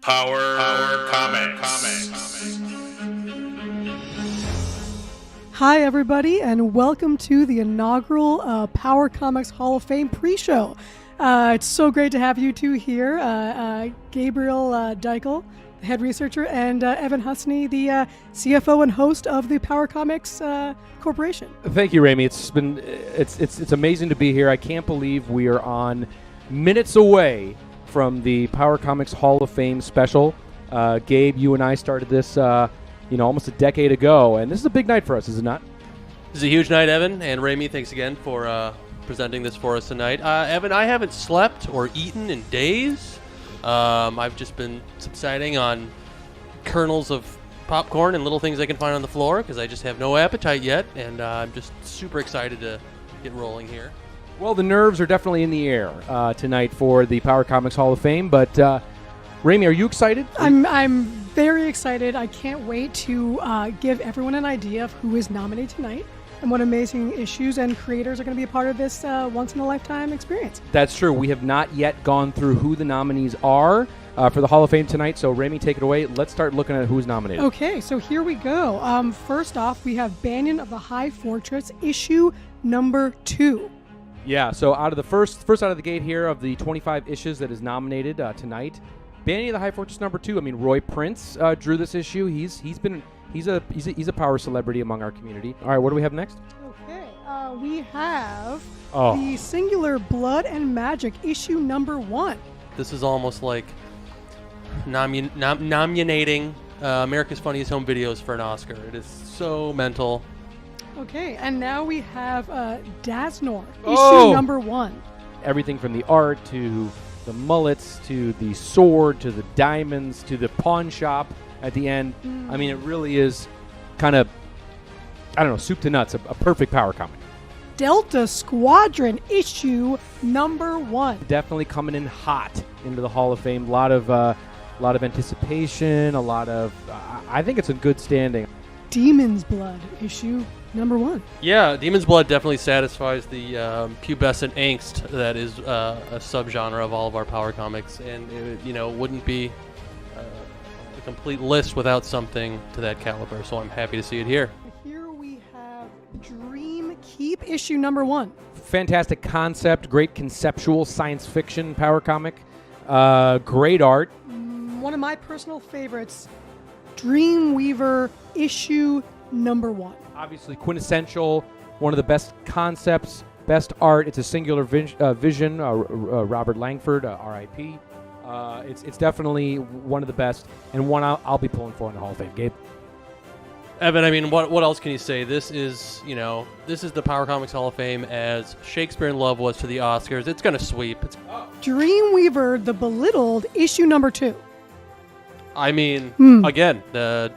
Power Comics. Hi, everybody, and welcome to the inaugural Power Comics Hall of Fame pre-show. It's so great to have you two here, Gabriel Deichel, the head researcher, and Evan Husney, the CFO and host of the Power Comics Corporation. Thank you, Rémy. It's amazing to be here. I can't believe we are on minutes away from the Power Comics Hall of Fame special. Gabe, you and I started this, almost a decade ago, and this is a big night for us, is it not? This is a huge night, Evan, and Rémy, thanks again for presenting this for us tonight. Evan, I haven't slept or eaten in days. I've just been subsiding on kernels of popcorn and little things I can find on the floor because I just have no appetite yet, and I'm just super excited to get rolling here. Well, the nerves are definitely in the air tonight for the Power Comics Hall of Fame, but Rémy, are you excited? I'm very excited. I can't wait to give everyone an idea of who is nominated tonight and what amazing issues and creators are going to be a part of this once-in-a-lifetime experience. That's true. We have not yet gone through who the nominees are for the Hall of Fame tonight, so Rémy, take it away. Let's start looking at who's nominated. Okay, so here we go. First off, we have Banyan of the High Fortress, issue number 2. Yeah, so out of the first out of the gate here of the 25 issues that is nominated tonight, Banyan of the High Fortress number 2. I mean, Roy Prince drew this issue. He's a power celebrity among our community. All right, what do we have next? Okay, we have the Singular Blood and Magic issue number 1. This is almost like nominating America's Funniest Home Videos for an Oscar. It is so mental. Okay, and now we have Daznor, issue number 1. Everything from the art to the mullets to the sword to the diamonds to the pawn shop at the end. I mean, it really is kind of, soup to nuts, a perfect power comic. Delta Squadron, issue number 1. Definitely coming in hot into the Hall of Fame. A lot of anticipation, I think it's in good standing. Demon's Blood, issue number 1. Yeah, Demon's Blood definitely satisfies the pubescent angst that is a subgenre of all of our power comics, and it wouldn't be a complete list without something to that caliber. So I'm happy to see it here. Here we have Dream Keep, issue number 1. Fantastic concept, great conceptual science fiction power comic, great art. One of my personal favorites, Dreamweaver, issue number 1. Obviously quintessential, one of the best concepts, best art. It's a singular vision, Robert Langford, R.I.P. It's definitely one of the best, and one I'll be pulling for in the Hall of Fame. Gabe? Evan, I mean, what else can you say? This is the Power Comics Hall of Fame as Shakespeare in Love was to the Oscars. It's going to sweep. Dreamweaver, The Belittled, issue number 2. I mean, again, the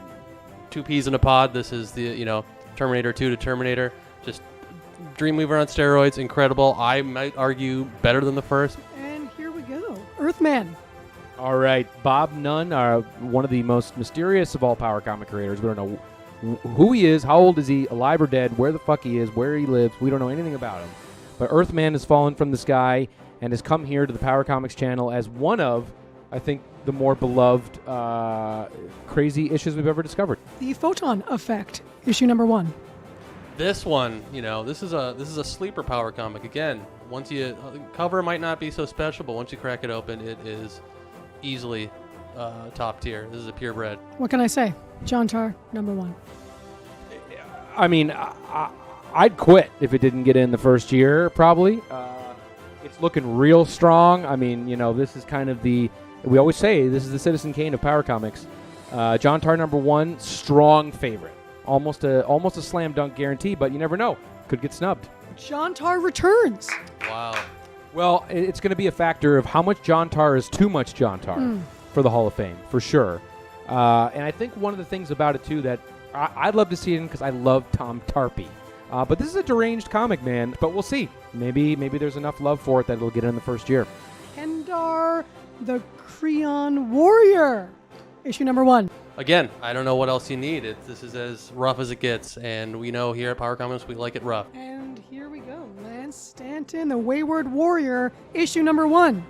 2 peas in a pod. This is the, Terminator 2 to Terminator. Just Dreamweaver on steroids. Incredible. I might argue better than the first. And here we go. Earthman. All right. Bob Nunn, one of the most mysterious of all power comic creators. We don't know who he is, how old is he, alive or dead, where the fuck he is, where he lives. We don't know anything about him. But Earthman has fallen from the sky and has come here to the Power Comics channel as one of, I think, the more beloved crazy issues we've ever discovered. The Photon Effect, issue number 1. This one, this is a sleeper power comic. Again, once you cover might not be so special, but once you crack it open, it is easily top tier. This is a purebred. What can I say? John Tar, number 1. I mean, I'd quit if it didn't get in the first year, probably. It's looking real strong. I mean, this is kind of we always say this is the Citizen Kane of power comics. John Tar, number 1, strong favorite. Almost a slam dunk guarantee, but you never know. Could get snubbed. John Tar returns. Wow. Well, it's going to be a factor of how much John Tar is too much John Tar for the Hall of Fame, for sure. And I think one of the things about it, too, that I'd love to see it in because I love Tom Tarpey. But this is a deranged comic, man. But we'll see. Maybe there's enough love for it that it'll get in the first year. Kendar, the Creon Warrior, issue number 1. Again, I don't know what else you need. This is as rough as it gets, and we know here at Power Comics we like it rough. And here we go. Lance Stanton, the Wayward Warrior, issue number 1.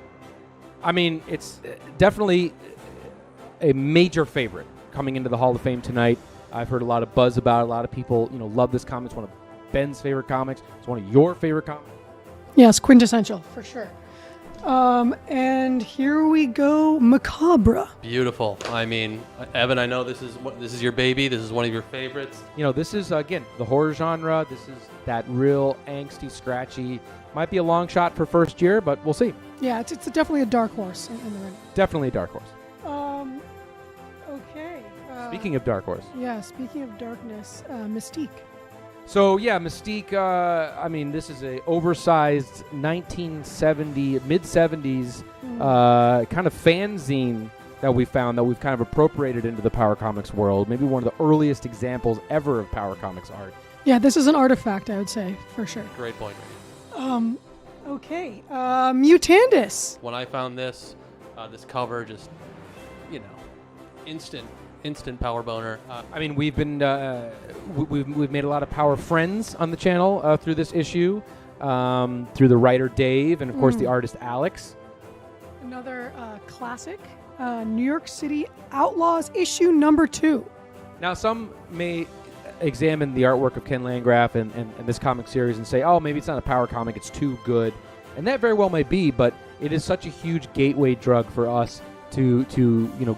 I mean, it's definitely a major favorite coming into the Hall of Fame tonight. I've heard a lot of buzz about it. A lot of people, love this comic. It's one of Ben's favorite comics. It's one of your favorite comics. Yes, quintessential, for sure. And here we go, Macabre. Beautiful. I mean, Evan, I know this is your baby. This is one of your favorites. This is, again, the horror genre. This is that real angsty, scratchy. Might be a long shot for first year, but we'll see. Yeah, it's definitely a dark horse in the ring. Definitely a dark horse. Okay. Speaking of dark horse. Yeah, speaking of darkness, Mystique. So, yeah, Mystique, this is a oversized 1970, mid-70s kind of fanzine that we found that we've kind of appropriated into the Power Comics world. Maybe one of the earliest examples ever of Power Comics art. Yeah, this is an artifact, I would say, for sure. Great point. Okay. Mutandis. When I found this cover, just, instant power boner. We've been we've made a lot of Power friends on the channel through this issue, through the writer Dave and of course the artist Alex. Another classic, New York City Outlaws issue number 2. Now some may examine the artwork of Ken Landgraf and this comic series and say, oh, maybe it's not a Power comic, it's too good, and that very well may be, but it is such a huge gateway drug for us to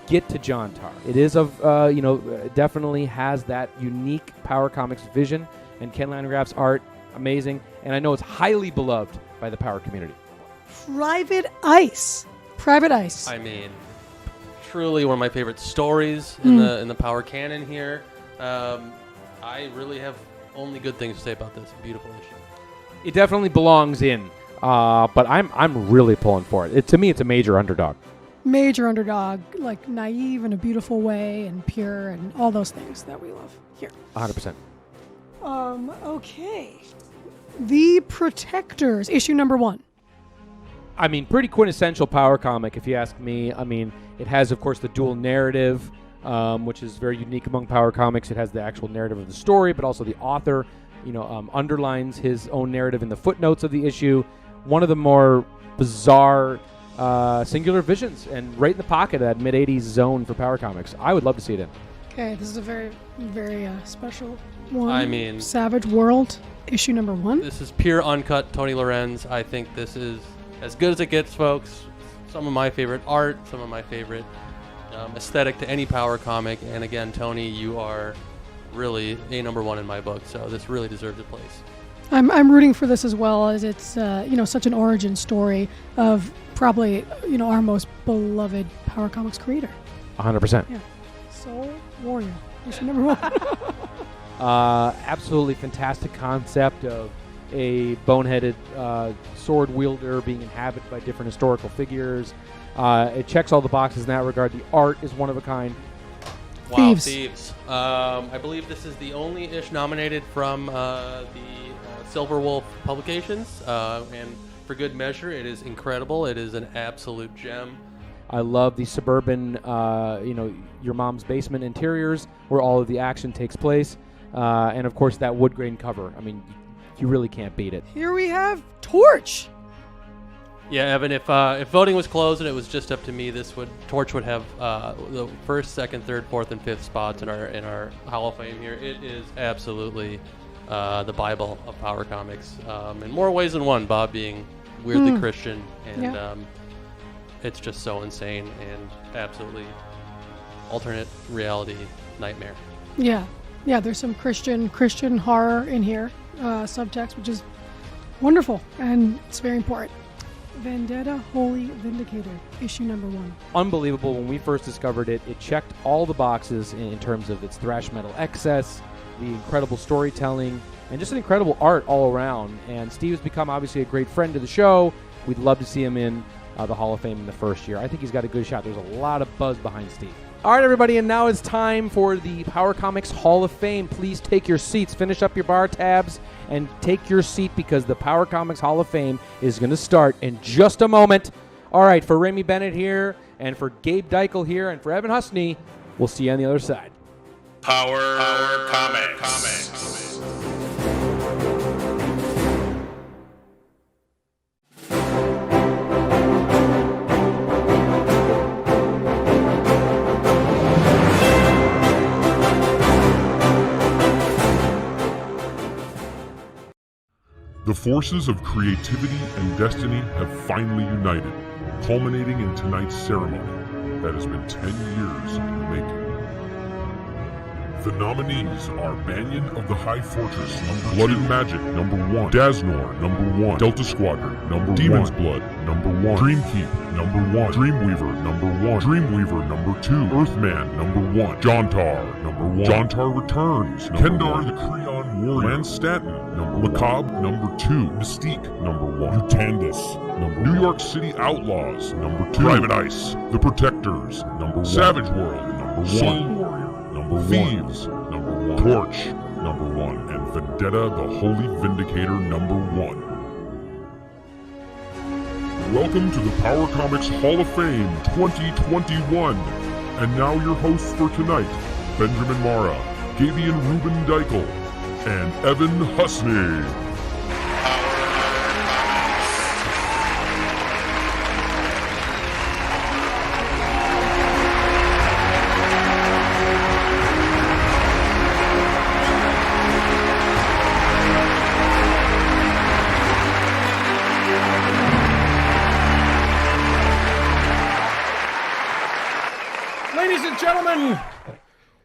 get to John Tar. It is definitely has that unique Power Comics vision, and Ken Landgraf's art amazing, and I know it's highly beloved by the Power community. Private Ice. I mean, truly one of my favorite stories in the Power canon here. I really have only good things to say about this beautiful issue. It definitely belongs in, but I'm really pulling for it. To me, it's a major underdog. Major underdog, like naive in a beautiful way and pure and all those things that we love here. 100%. Okay. The Protectors, issue number 1. Pretty quintessential Power comic, if you ask me. It has, of course, the dual narrative, which is very unique among Power comics. It has the actual narrative of the story, but also the author, underlines his own narrative in the footnotes of the issue. One of the more bizarre singular visions, and right in the pocket of that mid-'80s zone for Power Comics. I would love to see it in. Okay, this is a very, very special one. Savage World, issue number 1. This is pure uncut Tony Lorenz. I think this is as good as it gets, folks. Some of my favorite art, some of my favorite aesthetic to any Power comic, and again, Tony, you are really a number 1 in my book, so this really deserves a place. I'm rooting for this as well, as it's such an origin story of probably our most beloved Power Comics creator. 100%. Yeah, Soul Warrior, issue number 1. Absolutely fantastic concept of a boneheaded sword wielder being inhabited by different historical figures. It checks all the boxes in that regard. The art is one of a kind. Wow, Thieves. I believe this is the only ish nominated from the Silver Wolf Publications, and for good measure, it is incredible. It is an absolute gem. I love the suburban, your mom's basement interiors where all of the action takes place, and of course that wood grain cover. You really can't beat it. Here we have Torch. Yeah, Evan. If voting was closed and it was just up to me, Torch would have the first, second, third, fourth, and fifth spots in our Hall of Fame here. It is absolutely the Bible of Power Comics, in more ways than one. Bob being weirdly Christian, and it's just so insane and absolutely alternate reality nightmare. Yeah. There's some Christian horror in here, subtext, which is wonderful, and it's very important. Vendetta Holy Vindicator, issue number 1. Unbelievable. When we first discovered it, it checked all the boxes in terms of its thrash metal excess, the incredible storytelling, and just an incredible art all around. And Steve has become obviously a great friend to the show. We'd love to see him in the Hall of Fame in the first year. I think he's got a good shot. There's a lot of buzz behind Steve. All right, everybody, and now it's time for the Power Comics Hall of Fame. Please take your seats, finish up your bar tabs, and take your seat because the Power Comics Hall of Fame is going to start in just a moment. All right, for Rémy Bennett here, and for Gabe Deichel here, and for Evan Husney, we'll see you on the other side. Power Comics. forces of creativity and destiny have finally united, culminating in tonight's ceremony that has been 10 years in the making. The nominees are Banyan of the High Fortress, Blood and Magic, number 1. Daznor, number 1. Delta Squadron, number 1. Demon's Blood, number 1. Dreamkeep, number 1. Dreamweaver, number 1. Dreamweaver, number 2. Earthman, number 1. Jontar, number 1. Jontar Returns, Kendar the Creon Warrior. Lance Stanton, number 1. Macabre, number 2. Mystique, number 1. Utandis, number 1. New York City Outlaws, number 2. Private Ice, The Protectors, number 1. Savage World, number 1. Soul Warrior, number 1. Thieves, number 1. Torch, number 1. And Vendetta the Holy Vindicator, number 1. Welcome to the Power Comics Hall of Fame 2021. And now your hosts for tonight, Benjamin Mara, Gabian Ruben Deichel, and Evan Husney.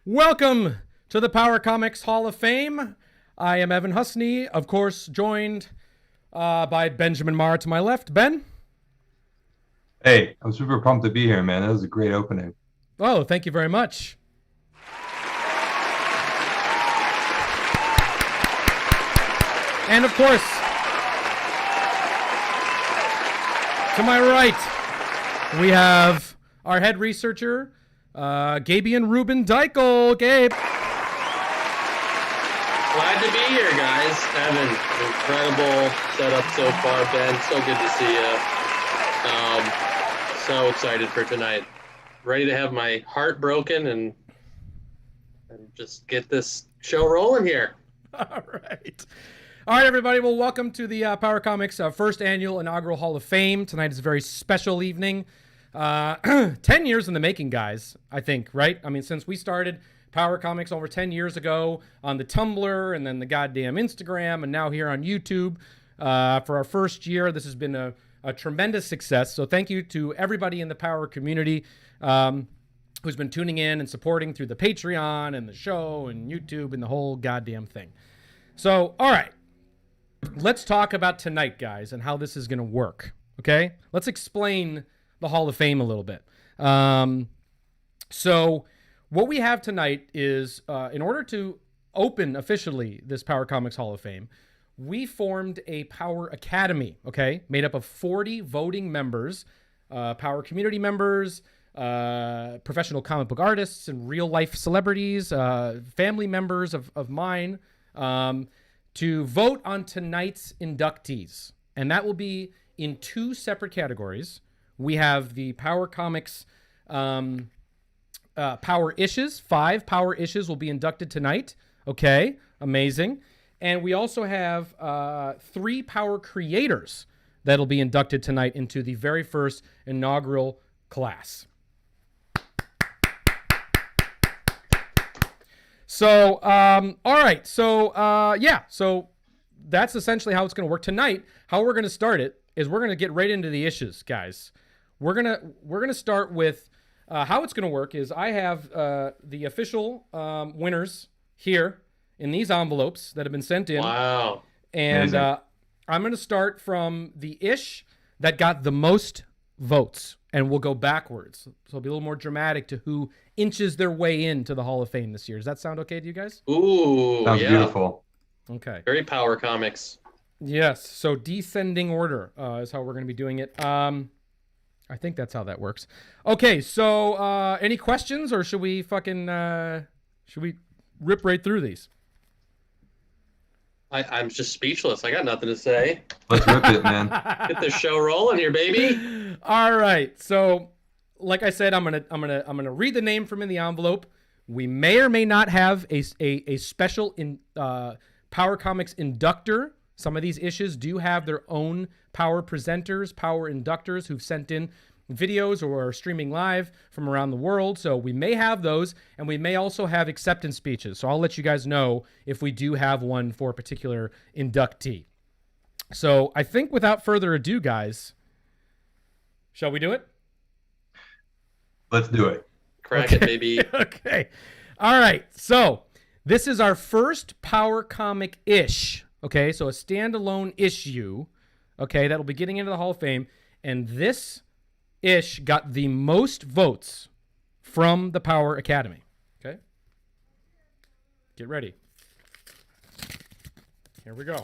Welcome to the Power Comics Hall of Fame. I am Evan Husney, of course, joined by Benjamin Marr to my left. Ben? Hey, I'm super pumped to be here, man. That was a great opening. Oh, thank you very much. And of course, to my right, we have our head researcher, Gabian Ruben Deichel. Gabe. Glad to be here, guys. Evan, incredible setup so far, Ben. So good to see you. So excited for tonight. Ready to have my heart broken and just get this show rolling here. All right, everybody. Well, welcome to the Power Comics first annual inaugural Hall of Fame. Tonight is a very special evening. 10 years in the making, guys, I think, right? I mean, since we started Power Comics over 10 years ago on the Tumblr and then the goddamn Instagram and now here on YouTube for our first year, this has been a tremendous success. So thank you to everybody in the Power community who's been tuning in and supporting through the Patreon and the show and YouTube and the whole goddamn thing. So, all right, let's talk about tonight, guys, and how this is going to work, okay? Let's explain the Hall of Fame a little bit. So what we have tonight is, in order to open officially this Power Comics Hall of Fame, we formed a Power Academy, okay, made up of 40 voting members, Power community members, professional comic book artists and real life celebrities, family members of mine, to vote on tonight's inductees. And that will be in 2 separate categories. We have the Power Comics Power Issues. 5 Power Issues will be inducted tonight. Okay, amazing. And we also have 3 Power Creators that'll be inducted tonight into the very first inaugural class. So, all right. So, yeah. So that's essentially how it's going to work tonight. How we're going to start it is we're going to get right into the issues, guys. We're gonna start with how it's gonna work is I have the official winners here in these envelopes that have been sent in. Wow! And I'm gonna start from the ish that got the most votes, and we'll go backwards. So it'll be a little more dramatic to who inches their way into the Hall of Fame this year. Does that sound okay to you guys? Ooh, sounds beautiful. Okay. Very Power Comics. Yes. So descending order is how we're gonna be doing it. I think that's how that works. Okay, so any questions, or should we rip right through these? I'm just speechless. I got nothing to say. Let's rip it, man. Get this show rolling here, baby. All right. So, like I said, I'm gonna read the name from in the envelope. We may or may not have a special Power Comics inductor. Some of these issues do have their own Power presenters, Power inductors who've sent in videos or are streaming live from around the world. So we may have those, and we may also have acceptance speeches. So I'll let you guys know if we do have one for a particular inductee. So I think without further ado, guys, shall we do it? Let's do it. Crack it, baby. Okay. All right. So this is our first Power Comic-ish. Okay. So a standalone issue. Okay. That'll be getting into the Hall of Fame. And this ish got the most votes from the Power Academy. Okay. Get ready. Here we go.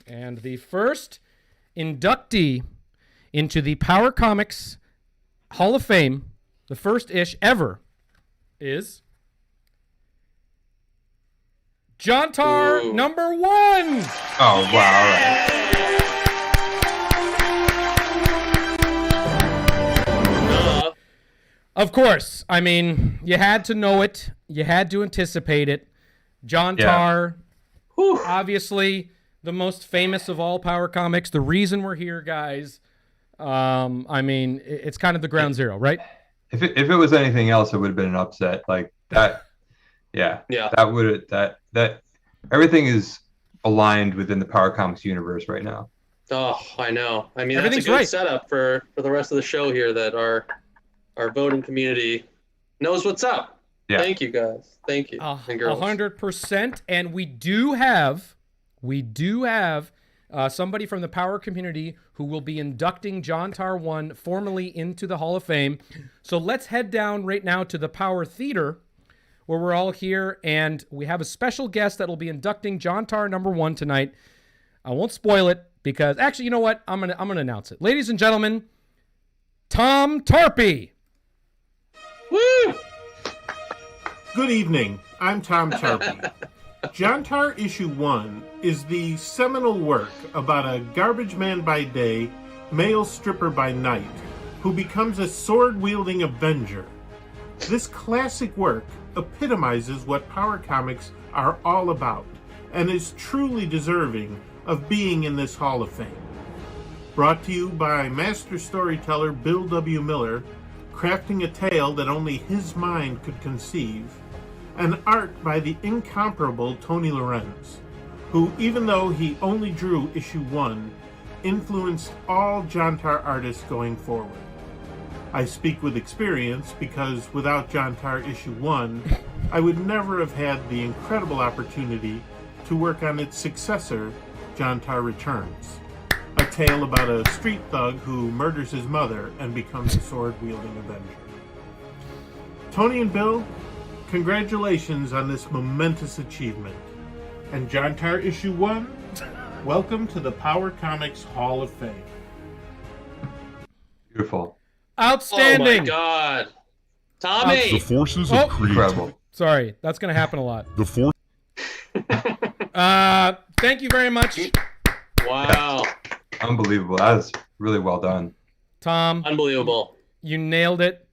And the first inductee into the Power Comics Hall of Fame, the first ish ever, is John Tar number 1. Oh, wow. All right. Of course. I mean, you had to know it. You had to anticipate it. John Tar, obviously the most famous of all Power Comics. The reason we're here, guys. I mean, it's kind of the ground zero, right? If it was anything else, it would have been an upset. Like that. Yeah. That everything is aligned within the Power Comics universe right now. Oh, I know. I mean, Everything's that's a good right. setup for the rest of the show here that our voting community knows what's up. Yeah. Thank you, guys. Thank you. And girls. 100%. And we do have somebody from the Power community who will be inducting John Tar 1 formally into the Hall of Fame. So let's head down right now to the Power Theater, where we're all here, and we have a special guest that will be inducting John Tar number 1 tonight. I won't spoil it because actually, you know what? I'm gonna announce it. Ladies and gentlemen, Tom Tarpey. Woo! Good evening. I'm Tom Tarpey. John Tar Issue 1 is the seminal work about a garbage man by day, male stripper by night, who becomes a sword-wielding Avenger. This classic work epitomizes what Power Comics are all about, and is truly deserving of being in this Hall of Fame. Brought to you by master storyteller Bill W. Miller, crafting a tale that only his mind could conceive, and art by the incomparable Tony Lorenz, who, even though he only drew issue 1, influenced all John Tar artists going forward. I speak with experience because without John Tar issue 1, I would never have had the incredible opportunity to work on its successor, John Tar Returns, a tale about a street thug who murders his mother and becomes a sword-wielding Avenger. Tony and Bill, congratulations on this momentous achievement. And John Tar issue 1, welcome to the Power Comics Hall of Fame. Beautiful. Outstanding. Oh my God, Tommy! The forces of creativity. Incredible. Sorry, that's going to happen a lot. The force. Thank you very much, Wow, Unbelievable. That was really well done. Tom. unbelievable. You nailed it.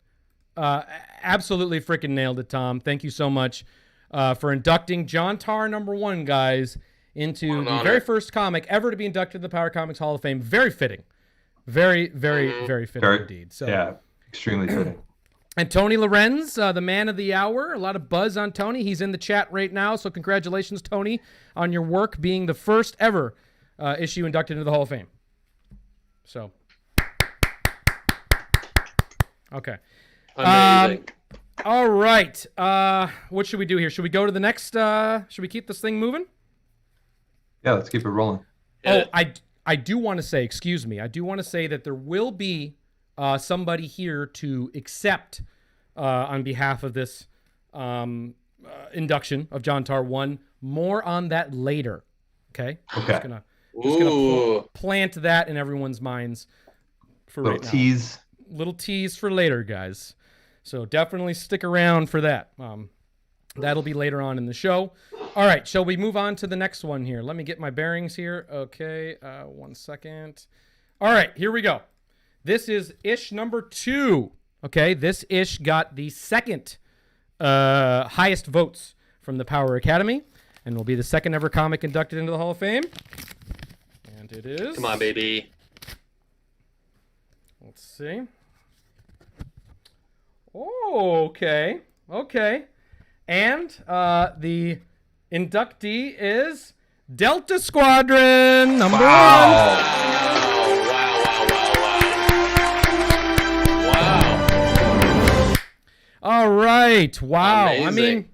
Absolutely freaking nailed it, Tom. Thank you so much for inducting John Tar number 1, guys, into the very first comic ever to be inducted to the Power Comics Hall of Fame. Very fitting. Very, very, very fitting indeed. So, yeah, extremely fitting. And Tony Lorenz, the man of the hour. A lot of buzz on Tony. He's in the chat right now. So congratulations, Tony, on your work being the first ever issue inducted into the Hall of Fame. So, okay. Amazing. All right. What should we do here? Should we go to the next? Should we keep this thing moving? Yeah, let's keep it rolling. I do want to say, excuse me, I do want to say that there will be somebody here to accept on behalf of this induction of John Tar 1. More on that later. Okay? Okay. Just gonna plant that in everyone's minds for Little right now. tease. Little tease for later, guys. So definitely stick around for that. That'll be later on in the show. All right, shall we move on to the next one here? Let me get my bearings here. Okay, 1 second. All right, here we go. This is ish number 2. Okay, this ish got the second highest votes from the Power Academy, and will be the second ever comic inducted into the Hall of Fame. And it is... Come on, baby. Let's see. Oh, okay. Okay. And the inductee is Delta Squadron number one. Wow. All right. Wow. Amazing. I mean,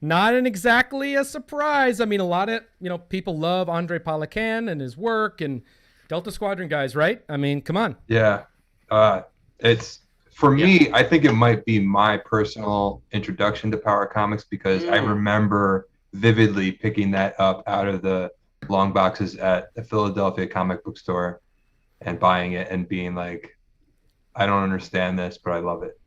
not exactly a surprise. I mean, a lot of, people love Andrei Palakan and his work and Delta Squadron guys, right? I mean, come on. Yeah. It's for me, I think it might be my personal introduction to Power Comics because I remember vividly picking that up out of the long boxes at the Philadelphia comic book store and buying it and being like, I don't understand this, but I love it.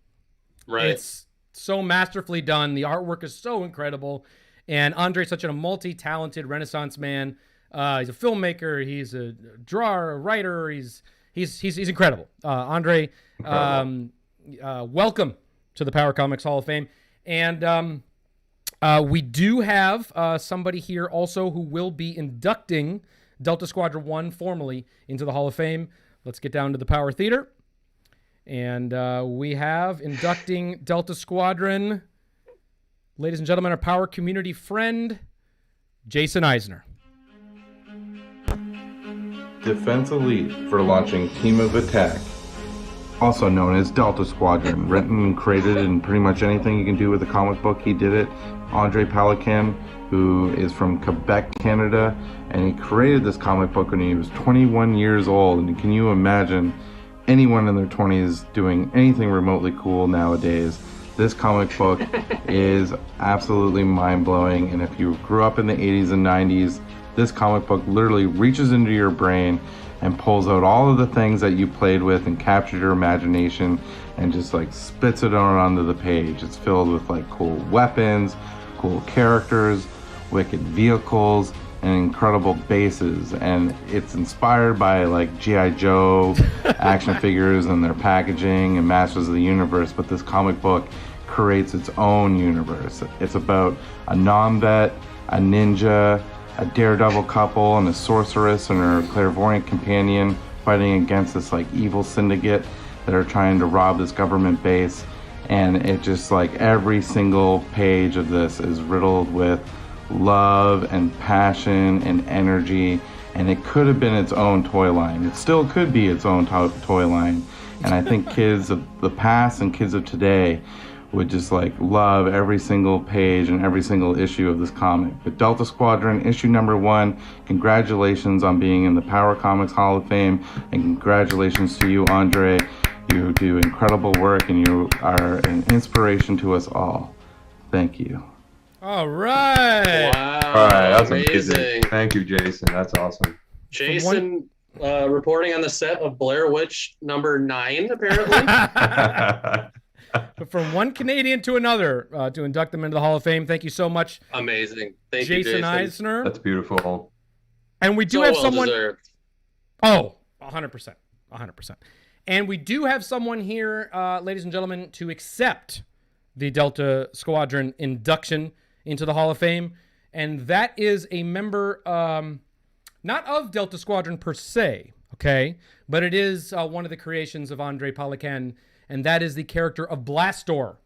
Right. It's so masterfully done. The artwork is so incredible. And Andrei's such a multi-talented Renaissance man. He's a filmmaker. He's a drawer, a writer. He's incredible. Andrei, welcome to the Power Comics Hall of Fame. And we do have somebody here also who will be inducting Delta Squadron 1 formally into the Hall of Fame. Let's get down to the Power Theater. And we have inducting Delta Squadron, ladies and gentlemen, our Power community friend, Jason Eisner. Defense Elite for launching Team of Attack, also known as Delta Squadron, written and created in pretty much anything you can do with a comic book. He did it. Andrei Palakan, who is from Quebec, Canada, and he created this comic book when he was 21 years old. And can you imagine anyone in their 20s doing anything remotely cool nowadays? This comic book is absolutely mind-blowing, and if you grew up in the 80s and 90s, this comic book literally reaches into your brain and pulls out all of the things that you played with and captured your imagination and just like spits it on onto the page. It's filled with like cool weapons, cool characters, wicked vehicles, and incredible bases. And it's inspired by like G.I. Joe action figures and their packaging and Masters of the Universe, but this comic book creates its own universe. It's about a non-vet, a ninja, a daredevil couple, and a sorceress and her clairvoyant companion fighting against this like evil syndicate that are trying to rob this government base. And it just like every single page of this is riddled with love and passion and energy, and it could have been its own toy line. It still could be its own toy line. And I think kids of the past and kids of today would just like love every single page and every single issue of this comic. But Delta Squadron issue number 1, congratulations on being in the Power Comics Hall of Fame, and congratulations to you, Andrei. You do incredible work and you are an inspiration to us all. Thank you. All right. Wow. All right, that's amazing. Thank you, Jason. That's awesome. Jason reporting on the set of Blair Witch number 9, apparently. But from one Canadian to another to induct them into the Hall of Fame. Thank you so much. Amazing. Thank Jason, you, Jason Eisner. That's beautiful. And we do So have well someone. deserved. Oh, 100%. 100%. And we do have someone here, ladies and gentlemen, to accept the Delta Squadron induction into the Hall of Fame. And that is a member, not of Delta Squadron per se, okay? But it is one of the creations of Andrei Palakan, and that is the character of Blastor.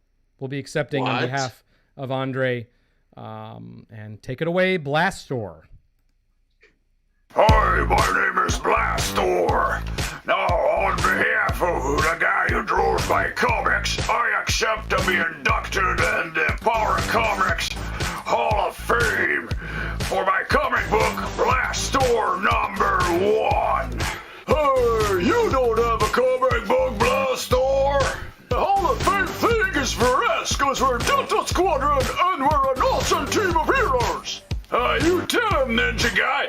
We'll be accepting on behalf of Andrei. And take it away, Blastor. Hi, my name is Blastor. Now, on behalf of the guy who draws my comics, I accept to be inducted in the Power Comics Hall of Fame for my comic book, Blastor number 1. Hey, you don't have a comic book, Blastor? The Hall of Fame thing is for us, because we're Delta Squadron and we're an awesome team of heroes. You tell him, Ninja Guy.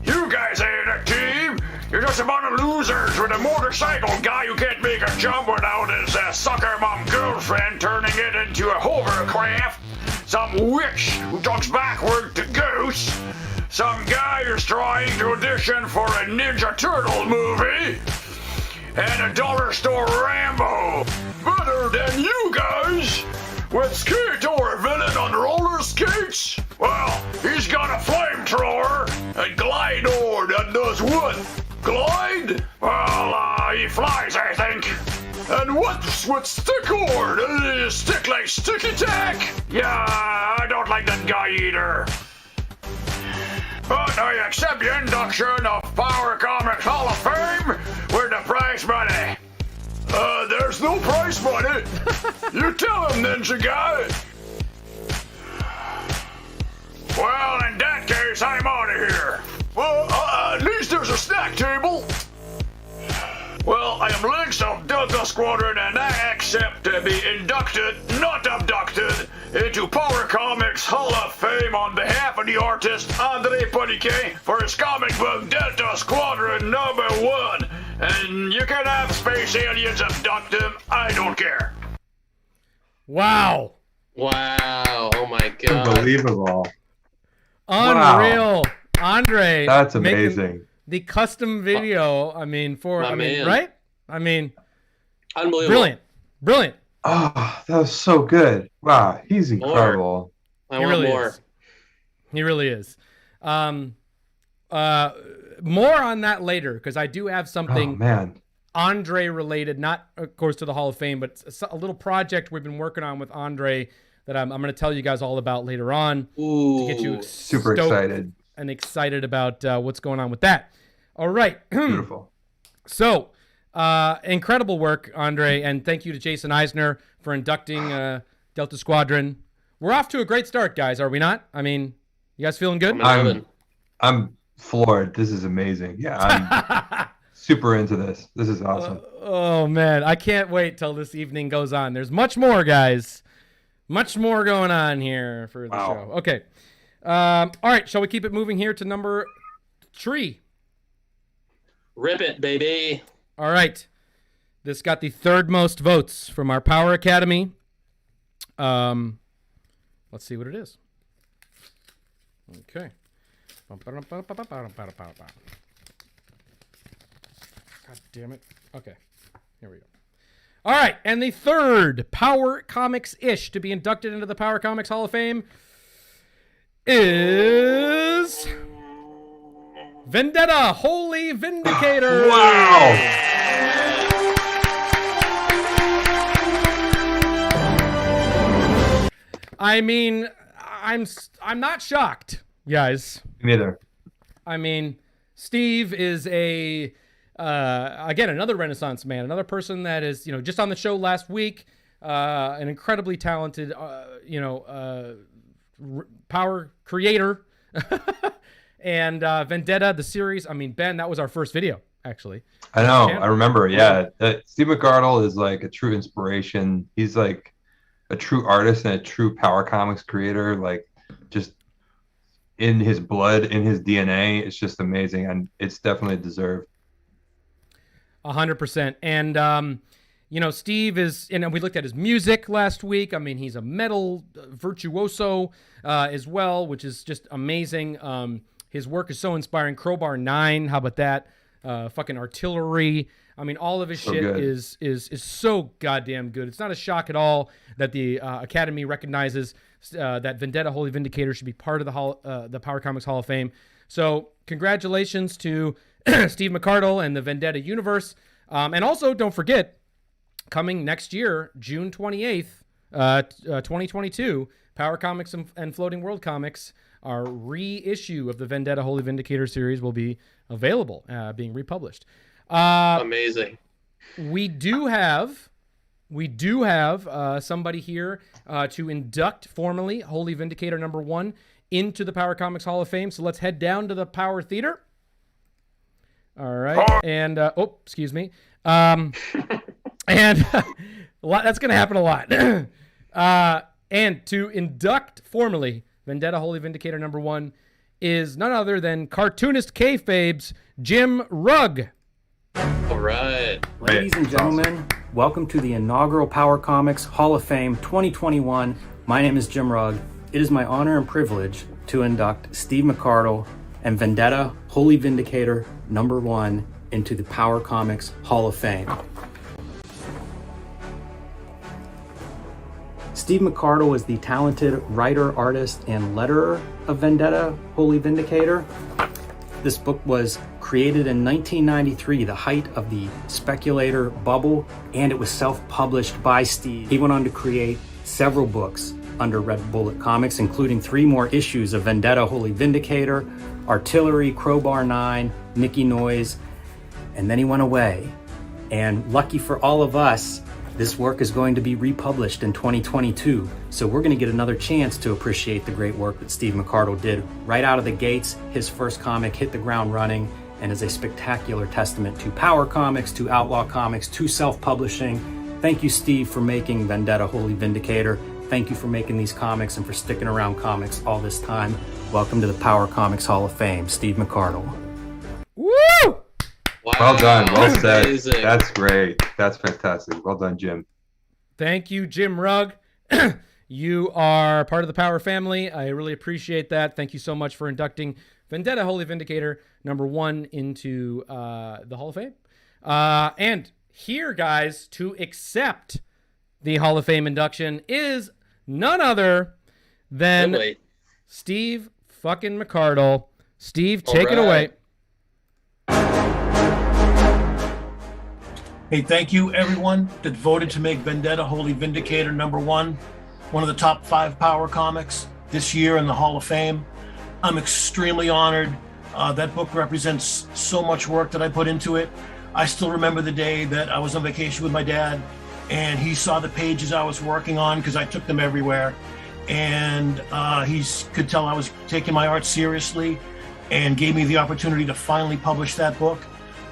You guys ain't a team. You're just a bunch of losers with a motorcycle guy who can't make a jump without his sucker mom girlfriend turning it into a hovercraft. Some witch who talks backward to Goose. Some guy who's trying to audition for a Ninja Turtle movie. And a dollar store Rambo. Better than you guys. With Skator, a villain on roller skates? Well, he's got a flamethrower, a Glidor that does what? Glide? Well, he flies, I think. And what's with Stickord? Stick like Sticky Tack? Yeah, I don't like that guy either. But I accept the induction of Power Comics Hall of Fame with the prize money. There's no prize money. You tell him, Ninja Guy. Well, in that case, I'm out of here. Well, at least there's a snack table. Well, I am Lynx of Delta Squadron, and I accept to be inducted, not abducted, into Power Comics Hall of Fame on behalf of the artist André Poniquet for his comic book Delta Squadron #1. And you can have space aliens abduct him, I don't care. Wow. Wow. Oh my god. Unbelievable. Unreal. Andre. That's making amazing. The custom video, I mean, man. right? I mean, Unbelievable. Brilliant. Oh, that was so good. Wow, he's incredible. I want more. He really is. More on that later, because I do have something Andre related, not of course to the Hall of Fame, but a little project we've been working on with Andre that I'm going to tell you guys all about later on. Ooh, to get you super excited about what's going on with that. All right. Beautiful. So, incredible work, Andre, and thank you to Jason Eisner for inducting Delta Squadron. We're off to a great start, guys, are we not? I mean, you guys feeling good? I'm floored. This is amazing. Yeah, I'm super into this. This is awesome. Oh, man. I can't wait till this evening goes on. There's much more, guys. Much more going on here for the show. Okay. All right. Shall we keep it moving here to number 3? Rip it, baby. All right. This got the third most votes from our Power Academy. Let's see what it is. Okay. God damn it. Okay. Here we go. All right. And the third Power Comics-ish to be inducted into the Power Comics Hall of Fame is Vendetta, Holy Vindicator. Wow. I mean, I'm not shocked, guys. Me neither. I mean, Steve is again, another Renaissance man, another person that is, just on the show last week, an incredibly talented, power creator. And Vendetta, the series, I mean, Ben, that was our first video, actually. I know. I remember. Yeah. Steve McArdle is like a true inspiration. He's like a true artist and a true Power Comics creator, like just in his blood, in his DNA. It's just amazing, and it's definitely deserved. 100%. And Steve is, we looked at his music last week. I mean, he's a metal virtuoso as well, which is just amazing. His work is so inspiring. Crowbar 9, how about that? Fucking Artillery. I mean, all of his shit is so goddamn good. It's not a shock at all that the Academy recognizes that Vendetta, Holy Vindicator should be part of the Power Comics Hall of Fame. So congratulations to Steve McArdle and the Vendetta universe. And also, don't forget, coming next year, June 28th, 2022, Power Comics and Floating World Comics, our reissue of the Vendetta, Holy Vindicator series will be available, being republished. Amazing. We do have somebody here to induct formally Holy Vindicator #1 into the Power Comics Hall of Fame. So let's head down to the Power Theater. All right, and excuse me, and that's going to happen a lot. And to induct formally Vendetta, Holy Vindicator #1 is none other than cartoonist kayfabe's Jim Rugg. All right. Ladies and gentlemen, welcome to the inaugural Power Comics Hall of Fame 2021. My name is Jim Rugg. It is my honor and privilege to induct Steve McArdle and Vendetta, Holy Vindicator #1 into the Power Comics Hall of Fame. Steve McArdle is the talented writer, artist, and letterer of Vendetta, Holy Vindicator. This book was created in 1993, the height of the speculator bubble, and it was self-published by Steve. He went on to create several books under Red Bullet Comics, including 3 more issues of Vendetta, Holy Vindicator, Artillery, Crowbar 9, Nicky Noise, and then he went away. And lucky for all of us, this work is going to be republished in 2022. So we're going to get another chance to appreciate the great work that Steve McArdle did right out of the gates. His first comic hit the ground running and is a spectacular testament to Power Comics, to Outlaw Comics, to self-publishing. Thank you, Steve, for making Vendetta, Holy Vindicator. Thank you for making these comics and for sticking around comics all this time. Welcome to the Power Comics Hall of Fame, Steve McArdle. Woo! Wow. Well done. Well said. Amazing. That's great. That's fantastic. Well done, Jim. Thank you, Jim Rugg. You are part of the Power family. I really appreciate that. Thank you so much for inducting Vendetta, Holy Vindicator, #1 into the Hall of Fame. And here, guys, to accept the Hall of Fame induction is none other than Steve fucking McArdle. Steve, take it away. Hey, thank you everyone that voted to make Vendetta Holy Vindicator #1, one of the top 5 Power comics this year in the Hall of Fame. I'm extremely honored. That book represents so much work that I put into it. I still remember the day that I was on vacation with my dad and he saw the pages I was working on because I took them everywhere. And he could tell I was taking my art seriously and gave me the opportunity to finally publish that book.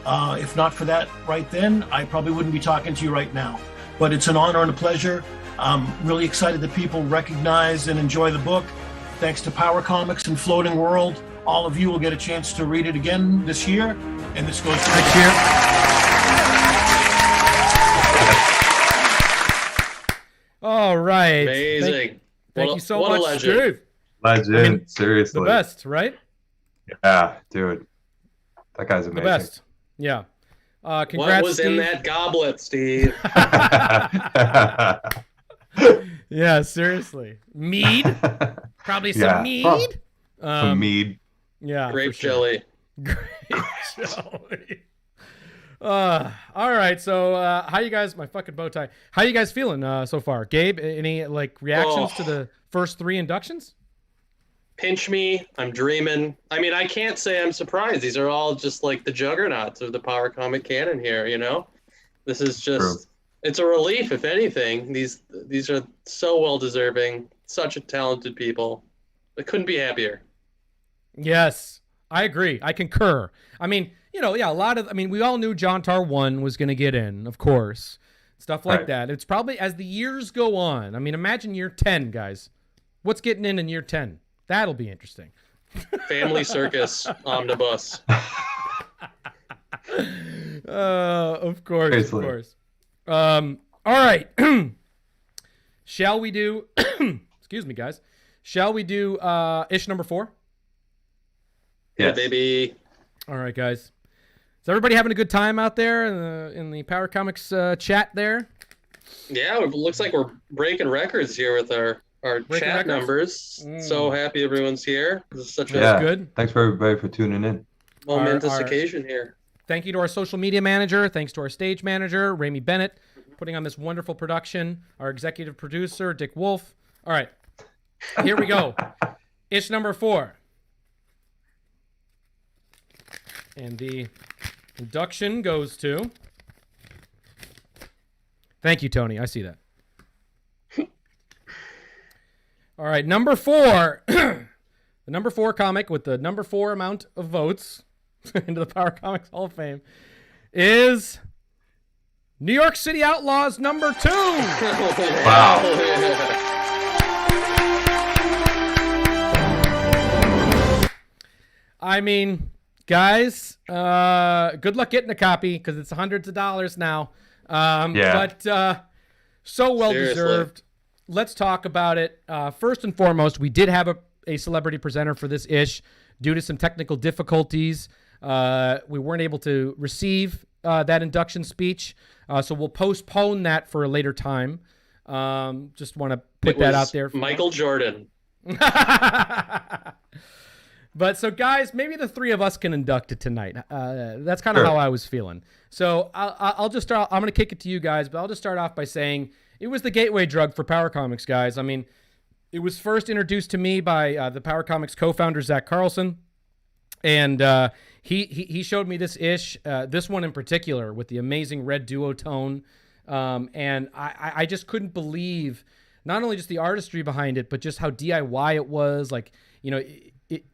If not for that right then, I probably wouldn't be talking to you right now. But it's an honor and a pleasure. I'm really excited that people recognize and enjoy the book. Thanks to Power Comics and Floating World, all of you will get a chance to read it again this year. And this goes to next year. All right. Amazing. Thank you so much, Steve. Legend, seriously. The best, right? Yeah, dude. That guy's amazing. The best. Yeah. Congrats, what was Steve. in that goblet, Steve? Yeah, seriously. Mead? Probably some mead? Some mead. Yeah. Grape jelly. Grape jelly. All right, so how you guys, my fucking bow tie, how you guys feeling so far? Gabe, any like reactions to the first 3 inductions? Pinch me, I'm dreaming. I mean, I can't say I'm surprised. These are all just like the juggernauts of the Power comic canon here, you know? This is just, True. It's a relief, if anything. These are so well-deserving, such a talented people. I couldn't be happier. Yes, I agree. I concur. I mean, you know, yeah, we all knew John Tar 1 was going to get in, of course. Stuff like that. It's probably, as the years go on, I mean, imagine year 10, guys. What's getting in year 10? That'll be interesting. Family Circus Omnibus. Of course, Seriously. of course. All right. Shall we do, excuse me, guys. Shall we do ish #4? Yes. Yeah, baby. All right, guys. Is everybody having a good time out there in the Power Comics chat there? Yeah, it looks like we're breaking records here with our chat numbers. So happy everyone's here. This is such a good. Thanks for everybody for tuning in. momentous occasion here. Thank you to our social media manager. Thanks to our stage manager, Rémy Bennett, putting on this wonderful production. Our executive producer, Dick Wolf. All right, here we go. Ish #4. And the induction goes to... Thank you, Tony. I see that. All right, #4. The #4 comic with the #4 amount of votes into the Power Comics Hall of Fame is New York City Outlaws #2. Wow. I mean, guys, good luck getting a copy because it's hundreds of dollars now. But so well deserved. Let's talk about it. First and foremost, we did have a celebrity presenter for this ish due to some technical difficulties. We weren't able to receive that induction speech, so we'll postpone that for a later time. Just want to put that out there. Michael Jordan. But so, guys, maybe the three of us can induct it tonight. That's kind of Sure. how I was feeling. So I'll just start. I'm going to kick it to you guys, but I'll just start off by saying it was the gateway drug for Power Comics, guys. I mean, it was first introduced to me by the Power Comics co-founder Zach Carlson, and he showed me this ish, this one in particular, with the amazing red duotone, and I just couldn't believe not only just the artistry behind it, but just how DIY it was. Like, you know,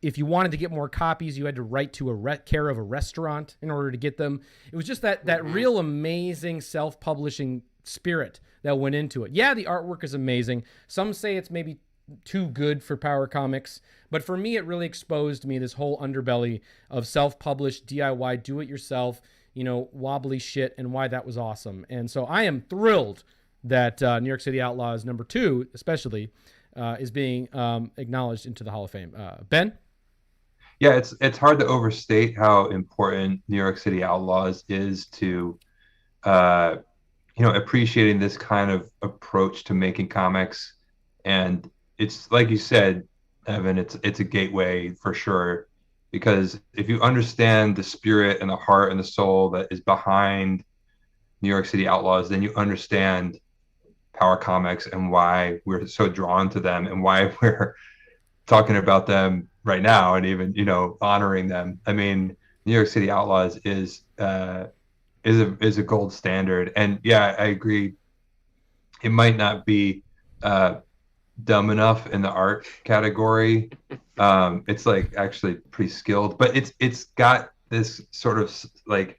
if you wanted to get more copies, you had to write to care of a restaurant in order to get them. It was just that real amazing self-publishing spirit that went into it. Yeah, the artwork is amazing. Some say it's maybe too good for Power Comics, but for me, it really exposed me this whole underbelly of self-published DIY, do-it-yourself, you know, wobbly shit, and why that was awesome. And so I am thrilled that New York City Outlaws #2, especially, is being acknowledged into the Hall of Fame. Ben? Yeah, it's hard to overstate how important New York City Outlaws is to, appreciating this kind of approach to making comics. And it's like you said, Evan, it's a gateway for sure, because if you understand the spirit and the heart and the soul that is behind New York City Outlaws, then you understand Power Comics and why we're so drawn to them and why we're talking about them right now and even, honoring them. I mean, New York City Outlaws is a gold standard. And yeah, I agree. It might not be dumb enough in the art category. It's like actually pretty skilled, but it's got this sort of like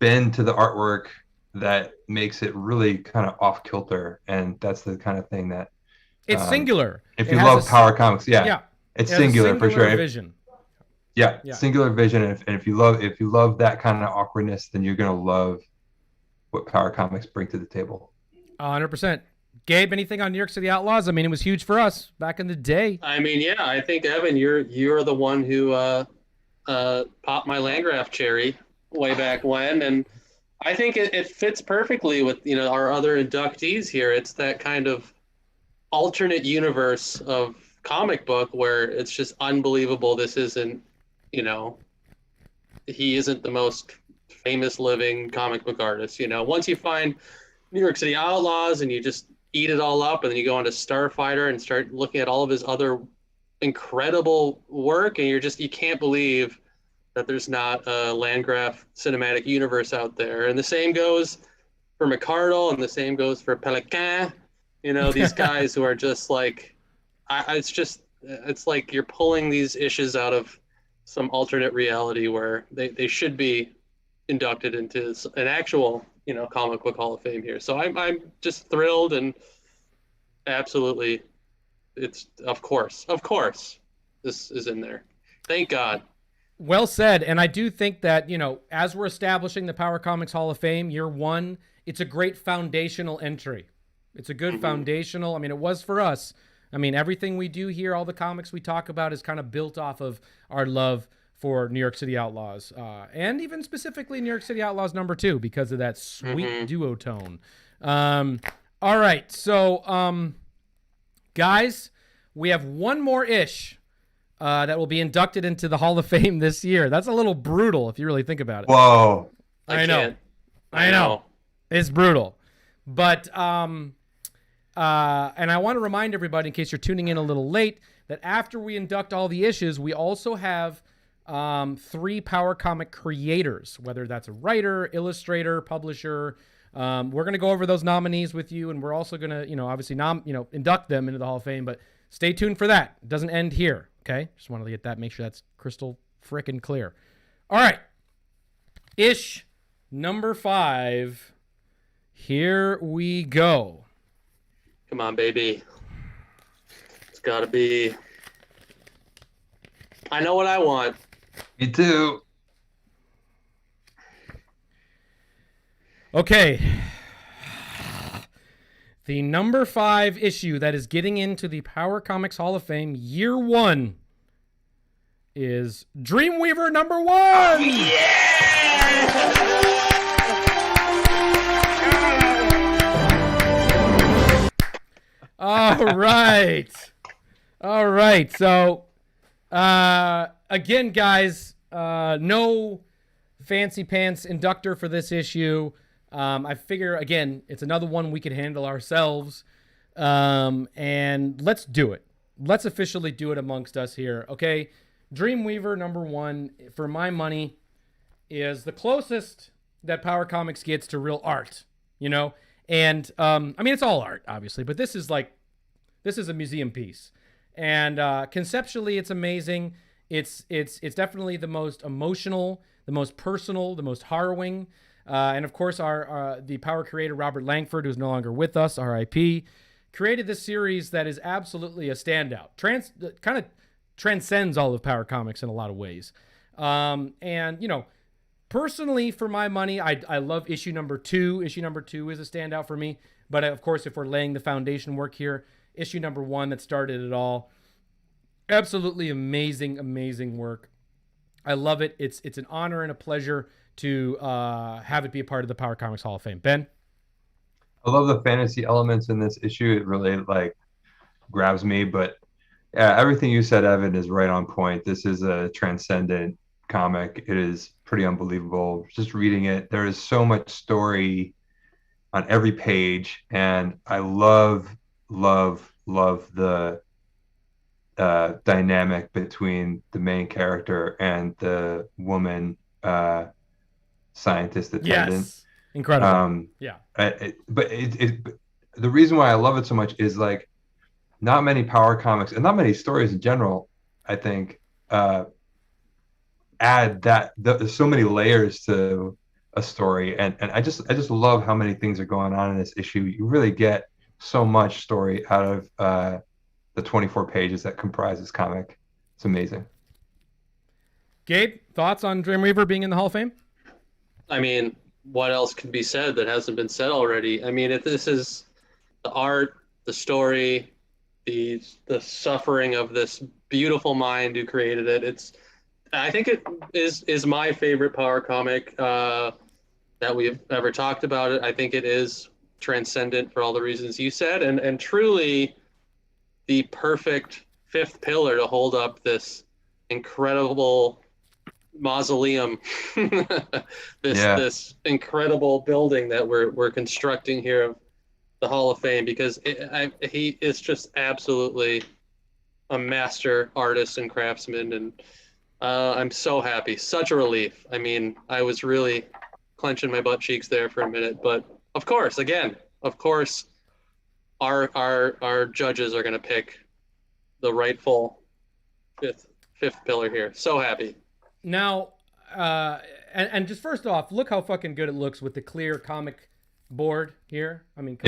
bend to the artwork that makes it really kind of off kilter, and that's the kind of thing that it's singular. If you love Power Comics, yeah, it's singular for sure. Vision. Yeah, singular vision. And if you love that kind of awkwardness, then you're gonna love what Power Comics bring to the table. 100%. Gabe, anything on New York City Outlaws? I mean, it was huge for us back in the day. I mean, yeah, I think Evan, you're the one who popped my Landgraf cherry way back when, and I think it fits perfectly with our other inductees here. It's that kind of alternate universe of comic book where it's just unbelievable. This isn't, he isn't the most famous living comic book artist. Once you find New York City Outlaws and you just eat it all up, and then you go on to Starfighter and start looking at all of his other incredible work, and you can't believe that there's not a Landgraf cinematic universe out there. And the same goes for McArdle, and the same goes for Pelican. These guys who are just like, it's like you're pulling these issues out of some alternate reality where they should be inducted into an actual, comic book Hall of Fame here. So I'm just thrilled, and absolutely, it's of course this is in there. Thank God. Well said. And I do think that, as we're establishing the Power Comics Hall of Fame, year one, it's a great foundational entry. It's a good foundational. I mean, it was for us. I mean, everything we do here, all the comics we talk about is kind of built off of our love for New York City Outlaws. And even specifically New York City Outlaws #2 because of that sweet duotone. All right. So, guys, we have one more ish. That will be inducted into the Hall of Fame this year. That's a little brutal if you really think about it. Whoa. I know. It's brutal. But, and I want to remind everybody, in case you're tuning in a little late, that after we induct all the issues, we also have 3 Power Comic creators, whether that's a writer, illustrator, publisher. We're going to go over those nominees with you, and we're also going to, obviously, induct them into the Hall of Fame, but stay tuned for that. It doesn't end here. Okay, just wanted to get that, make sure that's crystal frickin' clear. All right, ish #5. Here we go. Come on, baby. It's got to be. I know what I want. Me too. Okay. The #5 issue that is getting into the Power Comics Hall of Fame year 1 is Dreamweaver #1. Oh, yeah! All right. So Again, guys, no fancy pants inductor for this issue. I figure, again, it's another one we could handle ourselves. And let's do it. Let's officially do it amongst us here, okay? Dreamweaver #1, for my money, is the closest that Power Comics gets to real art, you know? And, I mean, it's all art, obviously, but this is a museum piece. And conceptually, it's amazing. It's definitely the most emotional, the most personal, the most harrowing. And of course, the Power creator, Robert Langford, who's no longer with us, R.I.P., created this series that is absolutely a standout. Kind of transcends all of Power Comics in a lot of ways. And, you know, personally, for my money, I love issue #2. Issue #2 is a standout for me. But of course, if we're laying the foundation work here, issue #1 that started it all. Absolutely amazing, amazing work. I love it. It's an honor and a pleasure to have it be a part of the Power Comics Hall of Fame. Ben? I love the fantasy elements in this issue. It really grabs me. But yeah, everything you said, Evan, is right on point. This is a transcendent comic. It is pretty unbelievable. Just reading it, there is so much story on every page, and I love the dynamic between the main character and the woman scientist attendant. Yes, incredible. Yeah. But the reason why I love it so much is not many Power Comics and not many stories in general, I think, add there's so many layers to a story, and I just love how many things are going on in this issue. You really get so much story out of the 24 pages that comprise this comic. It's amazing. Gabe, thoughts on Dreamweaver being in the Hall of Fame? I mean, what else could be said that hasn't been said already? I mean, if this is the art, the story, the suffering of this beautiful mind who created it, I think it is my favorite Power comic that we've ever talked about. It. I think it is transcendent for all the reasons you said, and truly the perfect fifth pillar to hold up this incredible mausoleum, this incredible building that we're constructing here of the Hall of Fame, because he is just absolutely a master artist and craftsman, and I'm so happy. Such a relief. I mean, I was really clenching my butt cheeks there for a minute, but of course, our judges are going to pick the rightful fifth pillar here. So happy. Now, and just first off, look how fucking good it looks with the clear comic board here. I mean,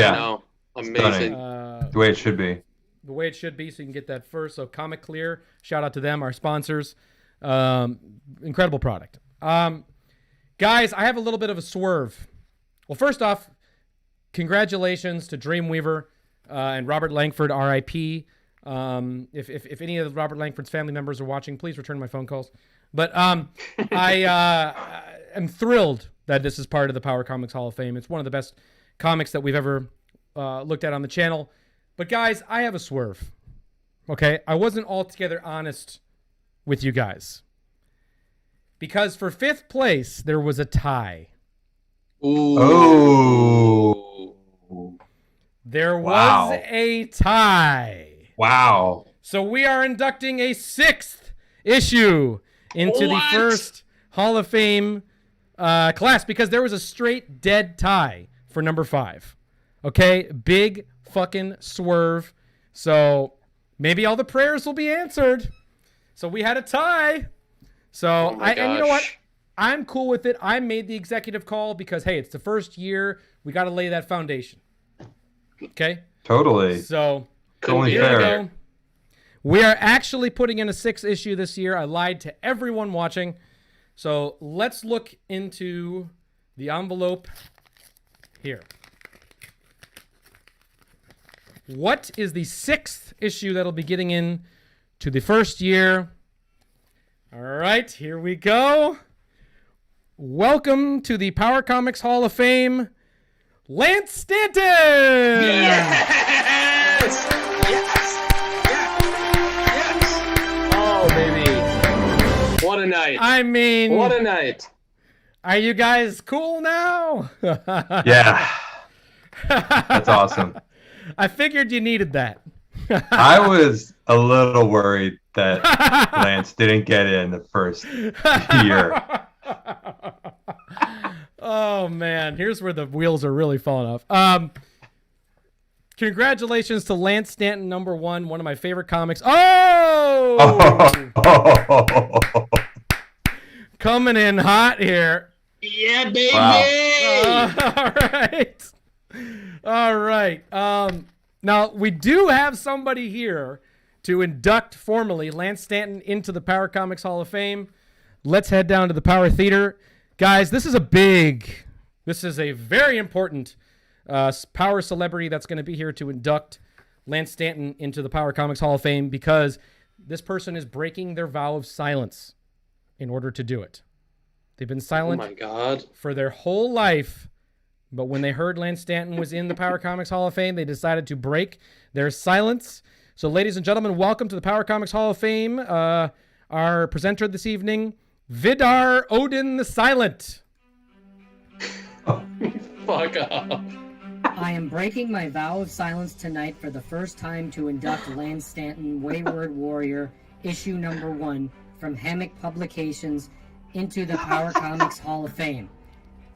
amazing. The way it should be. The way it should be, so you can get that first. So Comic Clear, shout out to them, our sponsors. Incredible product. Guys, I have a little bit of a swerve. Well, first off, congratulations to Dreamweaver and Robert Langford, R.I.P. If any of Robert Langford's family members are watching, please return my phone calls. But I am thrilled that this is part of the Power Comics Hall of Fame. It's one of the best comics that we've ever looked at on the channel. But guys, I have a swerve. Okay? I wasn't altogether honest with you guys. Because for fifth place, there was a tie. Ooh. Oh. There was a tie. Wow. So we are inducting a sixth issue into the first Hall of Fame class, because there was a straight dead tie for number 5. Okay? Big fucking swerve. So maybe all the prayers will be answered. So we had a tie. So and you know what? I'm cool with it. I made the executive call because, hey, it's the first year. We got to lay that foundation. Okay? Totally. So Only here fair. we go. We are actually putting in a 6th issue this year. I lied to everyone watching. So let's look into the envelope here. What is the 6th issue that'll be getting in to the first year? All right, here we go. Welcome to the Power Comics Hall of Fame, Lance Stanton! Yes! Yes! Yes! Yes! Oh, baby. What a night. I mean, What a night. Are you guys cool now? Yeah. That's awesome. I figured you needed that. I was a little worried that Lance didn't get in the first year. Oh, man. Here's where the wheels are really falling off. Congratulations to Lance Stanton, #1, one of my favorite comics. Oh! Coming in hot here. Yeah, baby. Wow. All right. All right. Now, we do have somebody here to induct formally Lance Stanton into the Power Comics Hall of Fame. Let's head down to the Power Theater. Guys, this is a very important power celebrity that's going to be here to induct Lance Stanton into the Power Comics Hall of Fame because this person is breaking their vow of silence in order to do it. They've been silent for their whole life, but when they heard Lance Stanton was in the Power Comics Hall of Fame, they decided to break their silence. So, ladies and gentlemen, welcome to the Power Comics Hall of Fame. Our presenter this evening, Vidar Odin the Silent. Fuck off. I am breaking my vow of silence tonight for the first time to induct Lance Stanton, Wayward Warrior, issue #1 from Hammock Publications into the Power Comics Hall of Fame.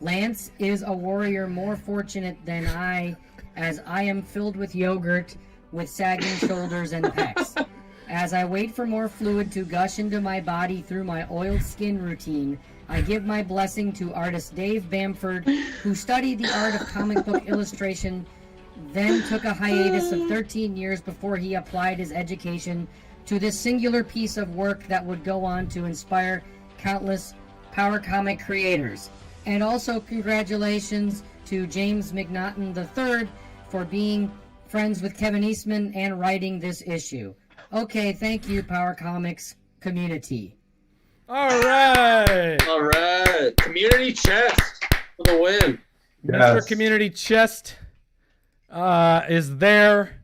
Lance is a warrior more fortunate than I, as I am filled with yogurt with sagging shoulders and pecs. As I wait for more fluid to gush into my body through my oiled skin routine, I give my blessing to artist Dave Bamford, who studied the art of comic book illustration, then took a hiatus of 13 years before he applied his education to this singular piece of work that would go on to inspire countless power comic creators. And also congratulations to James McNaughton III for being friends with Kevin Eastman and writing this issue. Okay, thank you, Power Comics community. All right. All right. Community chest for the win. Mr. Community Chest is there.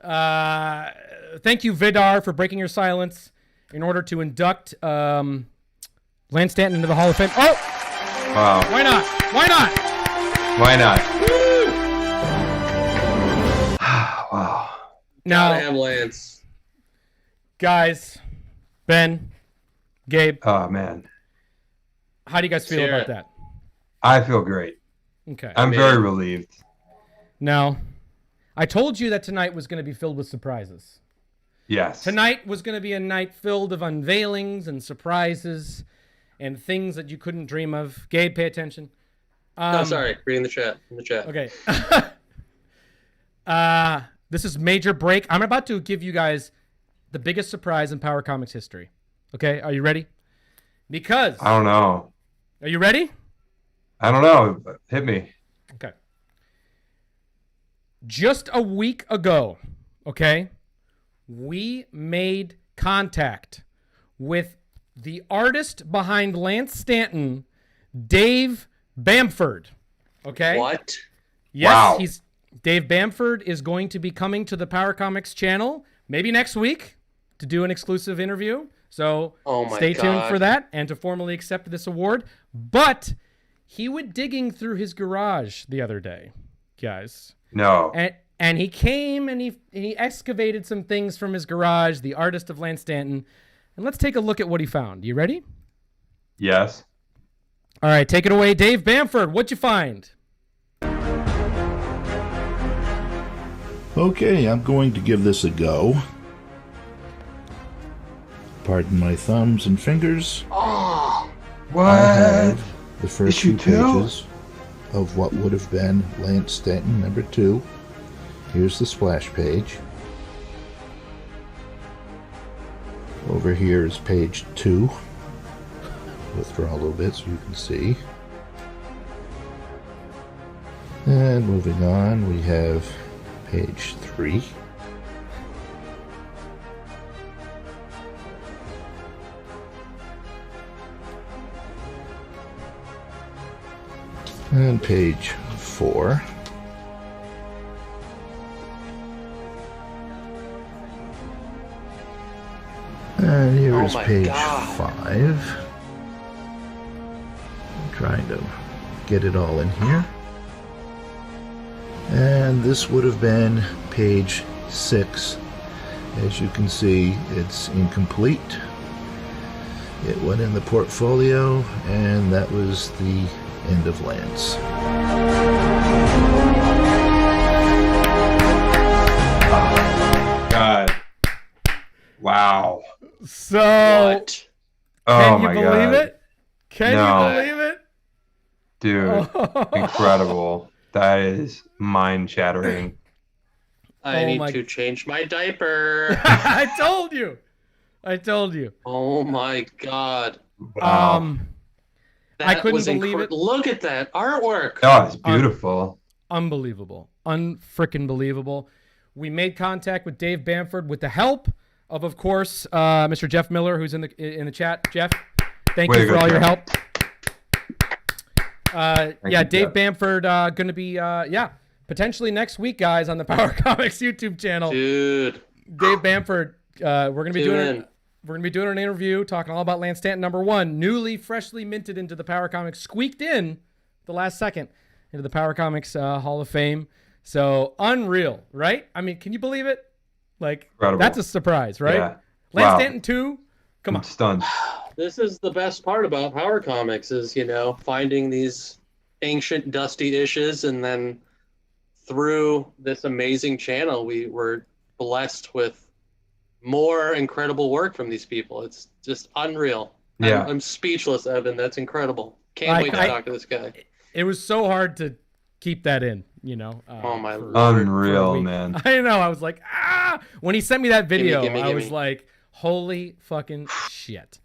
Thank you, Vidar, for breaking your silence in order to induct Lance Stanton into the Hall of Fame. Oh! Wow. Why not? Why not? Why not? Wow. Now, Gotta have Lance. Guys, Ben, Gabe. Oh, man. How do you guys feel about that? I feel great. Okay. I'm very relieved. Now, I told you that tonight was going to be filled with surprises. Yes. Tonight was going to be a night filled of unveilings and surprises and things that you couldn't dream of. Gabe, pay attention. No, sorry. Reading the chat. In the chat. Okay. This is major break. I'm about to give you guys the biggest surprise in Power Comics history. Okay, are you ready? Because I don't know. Are you ready? I don't know. Hit me. Okay. Just a week ago, okay, we made contact with the artist behind Lance Stanton, Dave Bamford. Okay? What? Yes, wow. Dave Bamford is going to be coming to the Power Comics channel maybe next week to do an exclusive interview. So stay tuned for that and to formally accept this award. But he went digging through his garage the other day, guys. No. And he came and he excavated some things from his garage, the artist of Lance Stanton. And let's take a look at what he found. You ready? Yes. All right, take it away, Dave Bamford. What'd you find? Okay, I'm going to give this a go. Pardon my thumbs and fingers. Oh, what? I have the first Issue few 2? pages of what would have been Lance Stanton #2. Here's the splash page. Over here is page 2. Withdraw a little bit so you can see. And moving on, we have page 3. And page 4. And here is my page God. 5. I'm trying to get it all in here. And this would have been page 6. As you can see, it's incomplete. It went in the portfolio, and that was the end of Lance. God. Wow. So, What? can Oh you my believe God. it? Can No. you believe it? Dude, incredible. That is mind-shattering. I Oh need my- to change my diaper. I told you. I told you. Oh my God. Wow. I couldn't was believe it. Look at that artwork. Oh, it's beautiful. Unbelievable. Unfrickin' believable. We made contact with Dave Bamford with the help of course, Mr. Jeff Miller, who's in the chat. Jeff, thank Way you to for go, all your Jeff. help. you, Dave Jeff. Bamford going to be, potentially next week, guys, on the Power Comics YouTube channel. Dude. Dave Bamford, we're going to be Tune doing in. We're going to be doing an interview talking all about Lance Stanton #1, newly, freshly minted into the Power Comics, squeaked in the last second into the Power Comics Hall of Fame. So unreal, right? I mean, can you believe it? Like, Incredible. that's a surprise, right? Yeah. Lance Wow. Stanton 2, come on. I'm stunned. This is the best part about Power Comics is, finding these ancient dusty issues, and then through this amazing channel, we were blessed with more incredible work from these people. It's just unreal. Yeah. I'm speechless, Evan. That's incredible. Can't wait to talk to this guy. It was so hard to keep that in, Oh my for- Lord. Unreal, for a week. man. I know. I was like, when he sent me that video, gimme, I was gimme. like, holy fucking shit.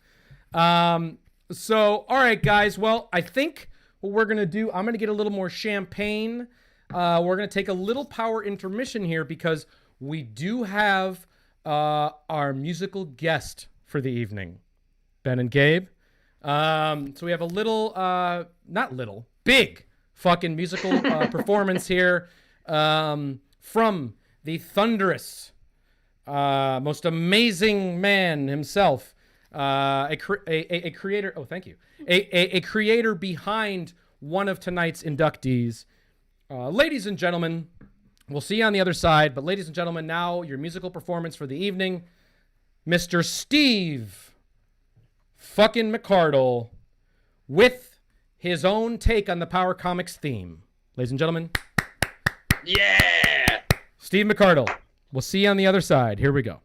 So, all right, guys. Well, I think what we're going to do, I'm going to get a little more champagne. We're going to take a little power intermission here because we do have our musical guest for the evening, Ben and Gabe. So we have a little, not little, big fucking musical performance here from the thunderous, most amazing man himself, a creator. Oh, thank you. A creator behind one of tonight's inductees. Ladies and gentlemen, we'll see you on the other side. But ladies and gentlemen, now your musical performance for the evening, Mr. Steve fucking McArdle with his own take on the Power Comics theme. Ladies and gentlemen, Yeah. Steve McArdle. We'll see you on the other side. Here we go.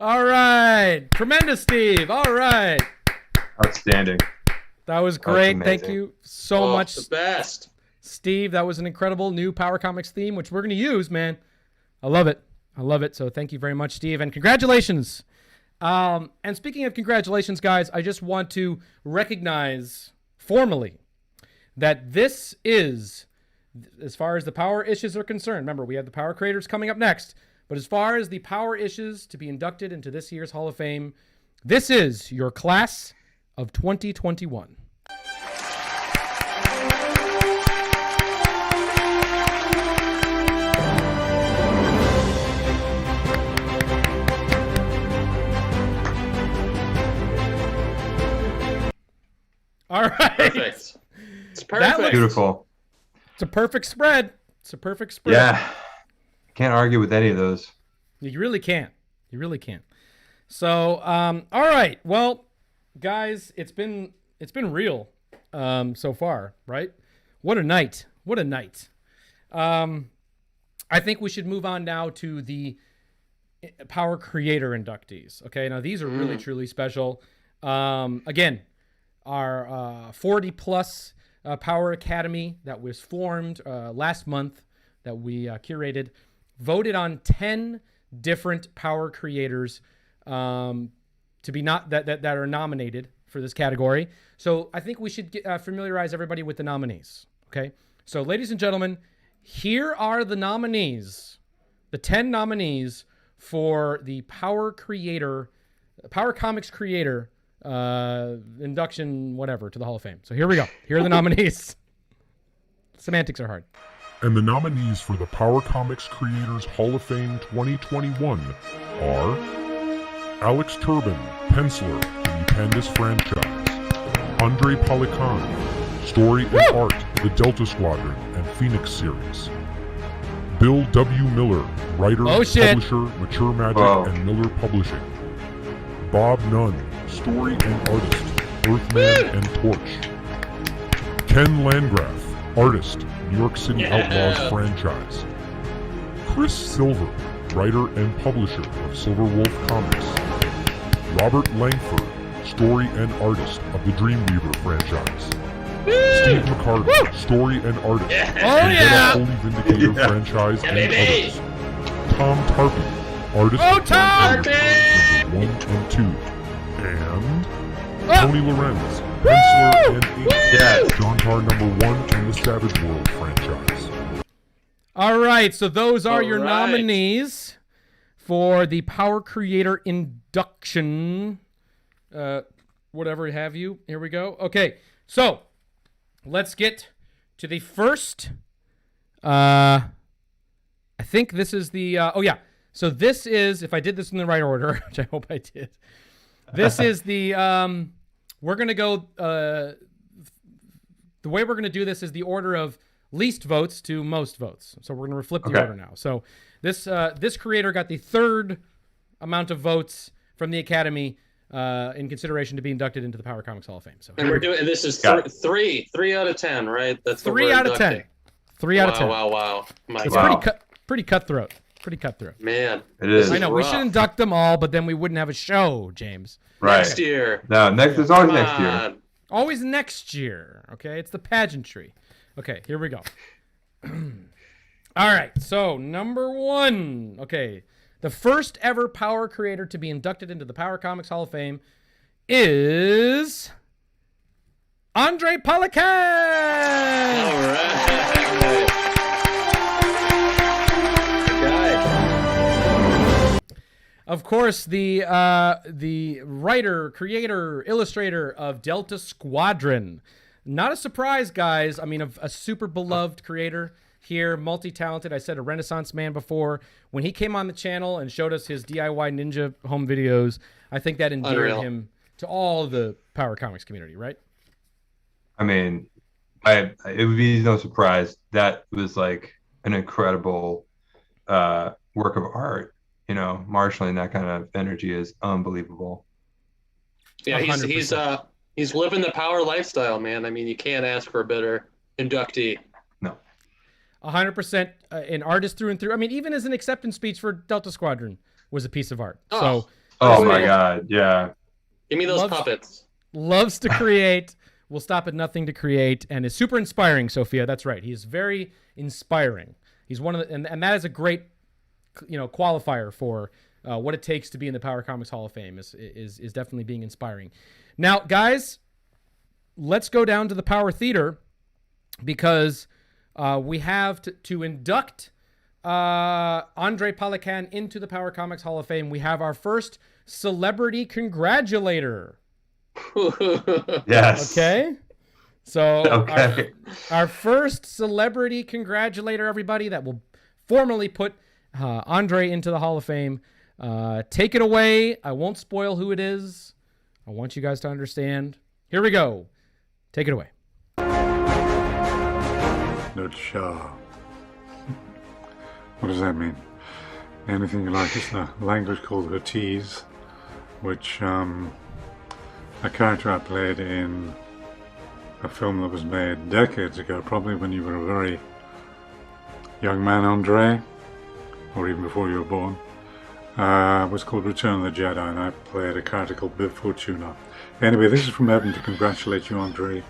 All right. Tremendous, Steve. All right. Outstanding. That was great. Thank amazing. you so Oh, much, the best. Steve. That was an incredible new Power Comics theme, which we're going to use, man. I love it. I love it. So thank you very much, Steve. And congratulations. And speaking of congratulations, guys, I just want to recognize formally that this is, as far as the power issues are concerned, remember, we have the power creators coming up next, but as far as the power issues to be inducted into this year's Hall of Fame, this is your class of 2021. All right. Perfect. It's That perfect. looks- Beautiful. It's a perfect spread. It's a perfect spread. Yeah. Can't argue with any of those. You really can't. You really can't. So, all right. Well, guys, it's been real so far, right? What a night. What a night. I think we should move on now to the Power Creator inductees. Okay, now these are really, truly special. Again, our 40-plus Power Academy that was formed last month that we curated, voted on 10 different Power Creators to be that are nominated for this category. So I think we should familiarize everybody with the nominees. Okay, so ladies and gentlemen, here are the nominees, the 10 nominees for the Power Comics Creator induction, whatever, to the Hall of Fame. So here we go. Here are the nominees. Semantics are hard. And the nominees for the Power Comics Creators Hall of Fame 2021 are Alex Turbin, penciler, the Pandas franchise; Andre Polican, story and art, the Delta Squadron and Phoenix series; Bill W. Miller, writer, publisher, Mature Magic and Miller Publishing; Bob Nunn, story and artist, Earthman and Torch; Ken Landgraf, artist, New York City Outlaws franchise; Chris Silver, writer and publisher of Silver Wolf Comics; Robert Langford, story and artist of the Dreamweaver franchise; Steve McArdle, story and artist of the Holy Vindicator franchise and others; Tom Tarpey, artist of Number 1 and 2; and Tony Lorenz, penciler and inker, John Tar number 1 in the Savage World franchise. All right, so those are your nominees for the Power Creator induction. Whatever have you. Here we go. Okay, so let's get to the first. I think this is the. So this is, if I did this in the right order, which I hope I did. This is the. We're gonna go. The way we're gonna do this is the order of least votes to most votes. So we're gonna flip the order now. So this creator got the third amount of votes from the Academy in consideration to be inducted into the Power Comics Hall of Fame. So and we're doing this is three out of 10, right? That's 3 out of 10. 3 out of 10. Wow. It's pretty cutthroat. Pretty cutthroat. Man, it is. I know we should induct them all, but then we wouldn't have a show, James. Right. Next year. No, there's always next year. Always next year. Okay, it's the pageantry. Okay, here we go. All right, so number 1. Okay, the first ever Power Creator to be inducted into the Power Comics Hall of Fame is Andre Polican. All right. Of course, the writer, creator, illustrator of Delta Squadron. Not a surprise, guys. I mean, a super beloved creator here, multi-talented. I said a Renaissance man before. When he came on the channel and showed us his DIY Ninja home videos, I think that endeared him to all the Power Comics community, right? I mean, it would be no surprise. That was like an incredible work of art. You know, marshaling that kind of energy is unbelievable. Yeah, he's living the power lifestyle, man. I mean, you can't ask for a better inductee. No. 100% an artist through and through. I mean, even as an acceptance speech for Delta Squadron was a piece of art. Oh my God, yeah. Give me those puppets. Loves to create. Will stop at nothing to create, and is super inspiring, Sophia. That's right. He is very inspiring. He's one of the, and that is a great, qualifier for what it takes to be in the Power Comics Hall of Fame is definitely being inspiring. Now, guys, let's go down to the Power Theater because we have to induct Andre Polican into the Power Comics Hall of Fame. We have our first celebrity congratulator. Yes. Okay. So our first celebrity congratulator, everybody, that will formally put Andre into the Hall of Fame. Take it away. I won't spoil who it is. I want you guys to understand. Here we go. Take it away. What does that mean? anything you like. It's a language called Huttese, which a character I played in a film that was made decades ago, probably when you were a very young man, Andre, or even before you were born. Was called Return of the Jedi, and I played a character called Bib Fortuna. Anyway, this is from Evan to congratulate you, Andre,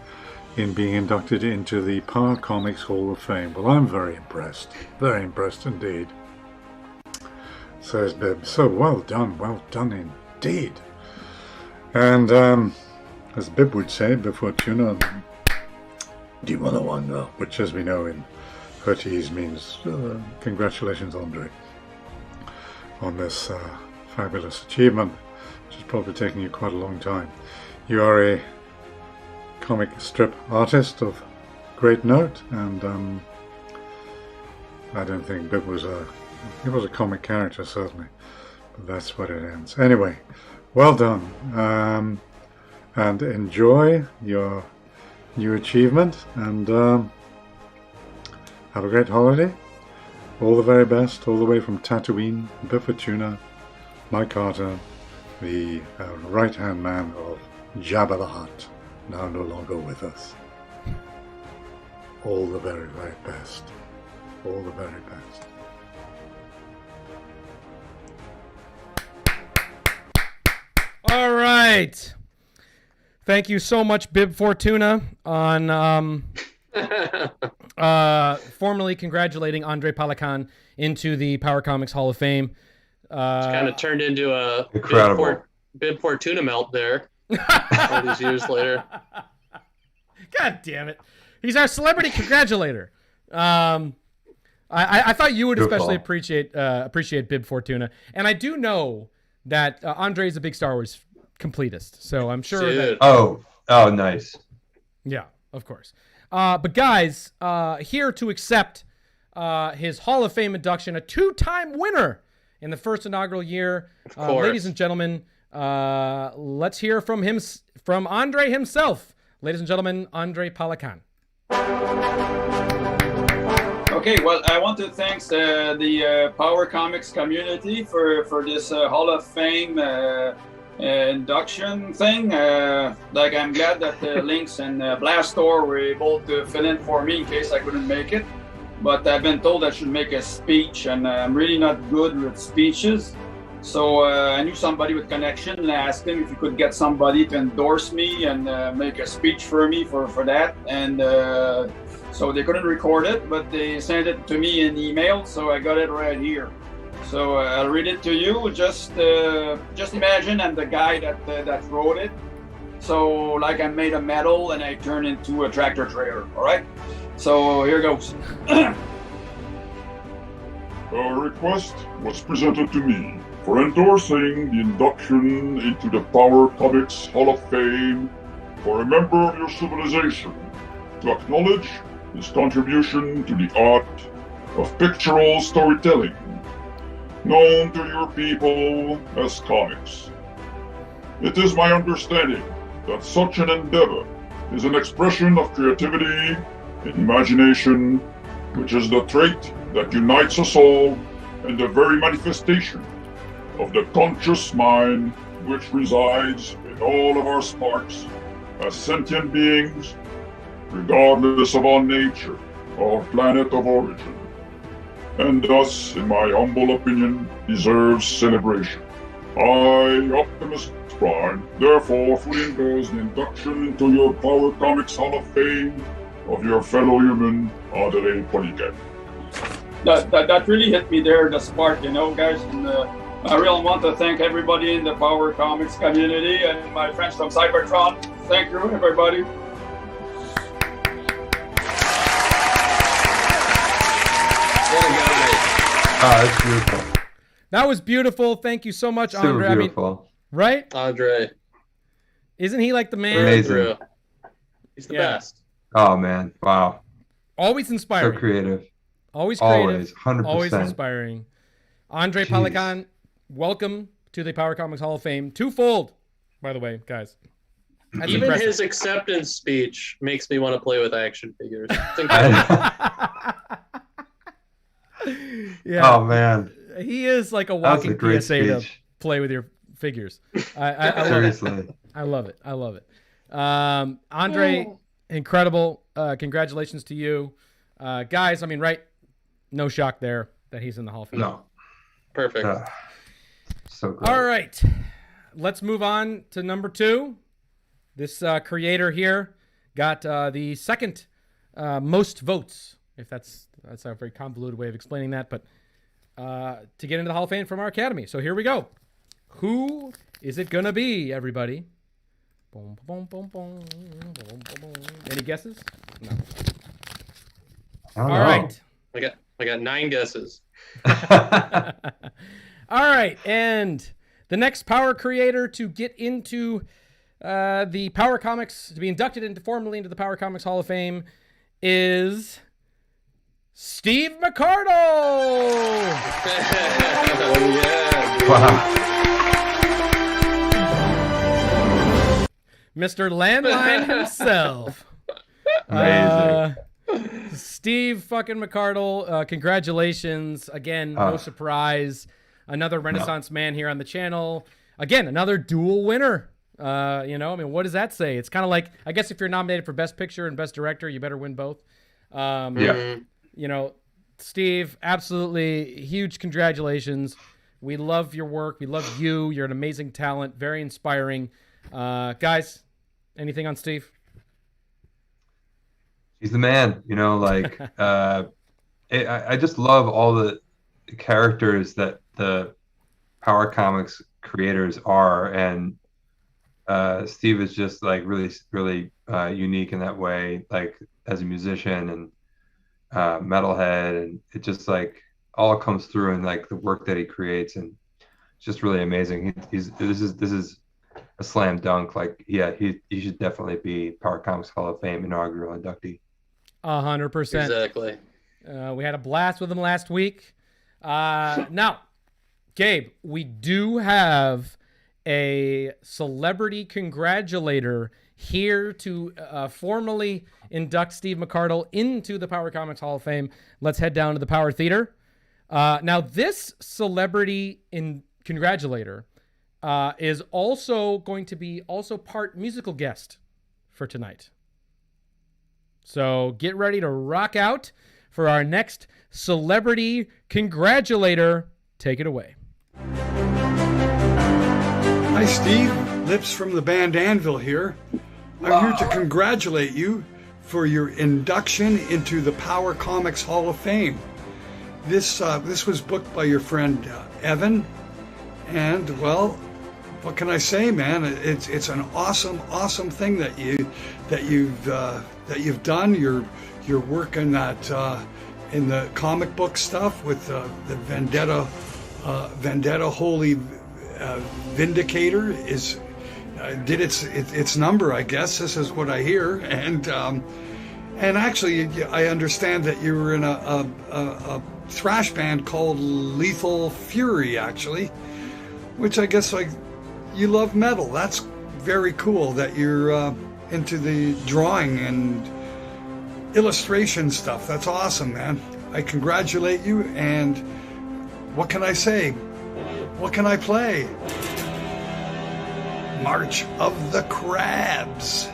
in being inducted into the Power Comics Hall of Fame. Well, I'm very impressed indeed, says Bib. So well done indeed. And as Bib would say, Bib Fortuna, di Malawanga, which as we know in Huttese means congratulations, Andre, on this fabulous achievement, which has probably taken you quite a long time. You are a comic strip artist of great note, and I don't think Bib was a comic character, certainly, but that's what it ends. Anyway, well done, and enjoy your new achievement, and have a great holiday. All the very best, all the way from Tatooine. Bib Fortuna, Mike Carter, the right-hand man of Jabba the Hutt, now no longer with us. All the very, very best. All the very best. All right. Thank you so much, Bib Fortuna, on formally congratulating Andre Palakan into the Power Comics Hall of Fame. It's kind of turned into a incredible Bib Fortuna melt there. All these years later. God damn it. He's our celebrity congratulator. I thought you would especially appreciate Bib Fortuna. And I do know that Andre is a big Star Wars completist. So I'm sure that... Oh, nice. Yeah, of course. But guys, here to accept his Hall of Fame induction, a 2-time winner in the first inaugural year. Ladies and gentlemen, let's hear from Andre himself. Ladies and gentlemen, Andre Palakan. Okay, well, I want to thank the Power Comics community for this Hall of Fame induction thing. Like, I'm glad that Lynx and Blastor were able to fill in for me in case I couldn't make it. But I've been told I should make a speech, and I'm really not good with speeches. So I knew somebody with connection, and I asked him if he could get somebody to endorse me and make a speech for me for that. And so they couldn't record it, but they sent it to me in email, so I got it right here. So I'll read it to you. Just imagine I'm the guy that wrote it. So like I made a medal and I turned into a tractor trailer. All right. So here goes. A request was presented to me for endorsing the induction into the Power Comics Hall of Fame for a member of your civilization to acknowledge his contribution to the art of pictorial storytelling, known to your people as comics. It is my understanding that such an endeavor is an expression of creativity and imagination, which is the trait that unites us all and the very manifestation of the conscious mind which resides in all of our sparks as sentient beings, regardless of our nature or planet of origin, and thus, in my humble opinion, deserves celebration. I, Optimus Prime, therefore fully endorse the induction into your Power Comics Hall of Fame of your fellow human, Andre Poliquet. That really hit me there, the spark, guys. And I really want to thank everybody in the Power Comics community and my friends from Cybertron. Thank you, everybody. That's beautiful. That was beautiful. Thank you so much, Super Andre. beautiful. Right? Andre. Isn't he like the man? Amazing. He's the best. Oh, man. Wow. Always inspiring. So creative. Always creative. 100%. Always inspiring. Andre Palakan, welcome to the Power Comics Hall of Fame. Twofold, by the way, guys. That's Even impressive. his acceptance speech makes me want to play with action figures. It's incredible. Yeah. Oh, man. he is like a That was walking great PSA to speech. play with your figures. I love Seriously. it. I love it. I love it. Andre, incredible. Congratulations to you. Guys, I mean, right? No shock there that he's in the Hall of Fame. No. Perfect. So great. All right. Let's move on to number 2. This creator here got the second most votes, if that's a very convoluted way of explaining that, but to get into the Hall of Fame from our Academy. So here we go. Who is it going to be, everybody? Boom, boom, boom, boom, boom, boom, boom. Any guesses? No. I don't All know. right. I got 9 guesses. All right. And the next power creator to get into the Power Comics, to be inducted formally into the Power Comics Hall of Fame is Steve McArdle. Yeah. Wow. Mr. Landline himself. Amazing. Steve fucking McArdle, congratulations. Again, no surprise. Another Renaissance man here on the channel. Again, another dual winner. I mean, what does that say? It's kind of like, I guess if you're nominated for Best Picture and Best Director, you better win both. Yeah. Steve, absolutely huge congratulations. We love your work. We love you. You're an amazing talent. Very inspiring. Guys, anything on Steve? He's the man, I just love all the characters that the Power Comics creators are, and Steve is just like really, really unique in that way, like as a musician and metalhead, and it just like all comes through in like the work that he creates, and it's just really amazing. This is a slam dunk. Like, yeah, he should definitely be Power Comics Hall of Fame inaugural inductee. 100%. Exactly. We had a blast with him last week. Now, Gabe, we do have a celebrity congratulator here to formally induct Steve McArdle into the Power Comics Hall of Fame. Let's head down to the Power Theater. Now, this celebrity congratulator is also going to be part musical guest for tonight. So get ready to rock out for our next celebrity congratulator. Take it away. Hi, Steve. Lips from the band Anvil here. I'm here to congratulate you for your induction into the Power Comics Hall of Fame. This was booked by your friend Evan, and well, what can I say, man? It's an awesome thing that you've done. You're working that in the comic book stuff with the Vendetta Holy Vindicator did its number, I guess. This is what I hear, and actually, I understand that you were in a thrash band called Lethal Fury, actually, which I guess you love metal. That's very cool that you're into the drawing and illustration stuff. That's awesome, man. I congratulate you, and what can I say? What can I play? March of the Crabs.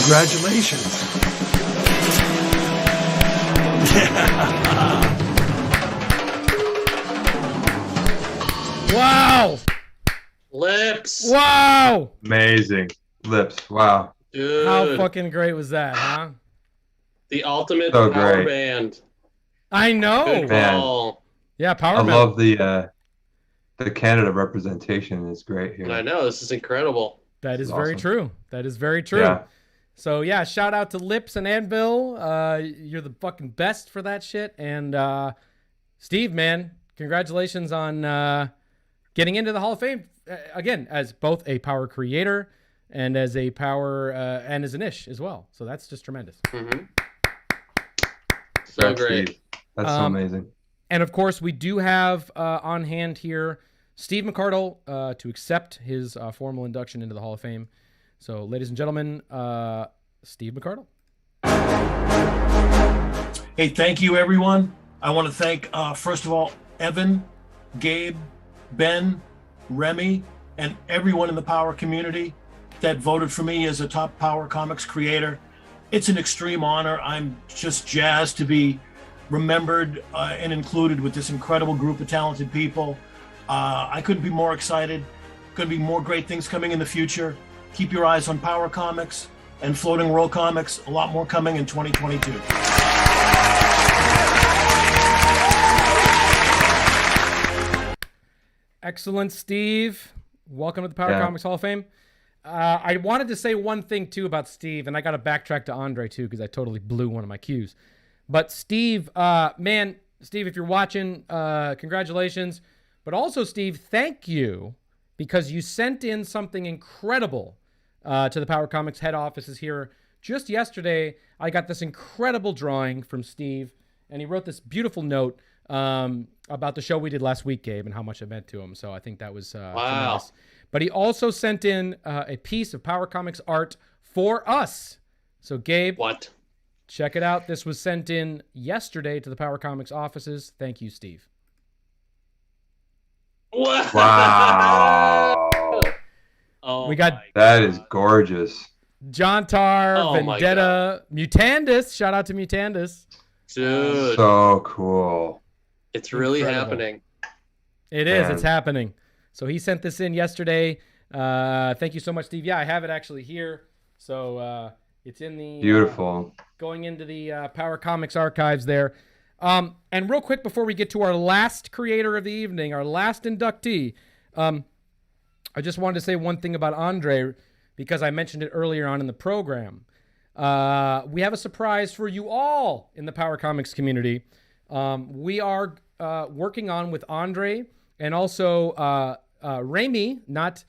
Congratulations. Wow. Lips. Wow. Amazing. Lips. Wow. Dude. How fucking great was that, huh? The ultimate So power great. band. I know. Good call. Yeah, power I metal. love the Canada representation is great here. I know, this is incredible. That is This is very awesome. true. That is very true. Yeah. So yeah, shout out to Lips and Anvil. You're the fucking best for that shit. And Steve, man, congratulations on getting into the Hall of Fame again as both a power creator and as a power and as an ish as well. So that's just tremendous. Mm-hmm. So Congrats, great. Steve. That's so amazing. And of course, we do have on hand here Steve McArdle to accept his formal induction into the Hall of Fame. So, ladies and gentlemen, Steve McArdle. Hey, thank you, everyone. I want to thank, first of all, Evan, Gabe, Ben, Rémy, and everyone in the Power community that voted for me as a top Power Comics creator. It's an extreme honor. I'm just jazzed to be remembered and included with this incredible group of talented people. I couldn't be more excited. Going to be more great things coming in the future. Keep your eyes on Power Comics and Floating World Comics. A lot more coming in 2022. Excellent, Steve. Welcome to the Power Comics Hall of Fame. I wanted to say one thing, too, about Steve, and I got to backtrack to Andre, too, because I totally blew one of my cues. But Steve, man, Steve, if you're watching, congratulations. But also, Steve, thank you, because you sent in something incredible to the Power Comics head offices here. Just yesterday, I got this incredible drawing from Steve, and he wrote this beautiful note about the show we did last week, Gabe, and how much it meant to him. So I think that was tremendous. But he also sent in a piece of Power Comics art for us. So, Gabe, what? Check it out. This was sent in yesterday to the Power Comics offices. Thank you, Steve. Wow. Oh, we got that is gorgeous. John Tar, Oh my Vendetta, Mutandis. Shout out to Mutandis. Dude. So cool. It's really Incredible. happening. It is. Man. It's happening. So he sent this in yesterday. Thank you so much, Steve. Yeah, I have it actually here. So it's in the Beautiful. Going into the Power Comics archives there. And real quick before we get to our last creator of the evening, our last inductee, I just wanted to say one thing about Andre because I mentioned it earlier on in the program. We have a surprise for you all in the Power Comics community. We are working on with Andre and also Rémy, not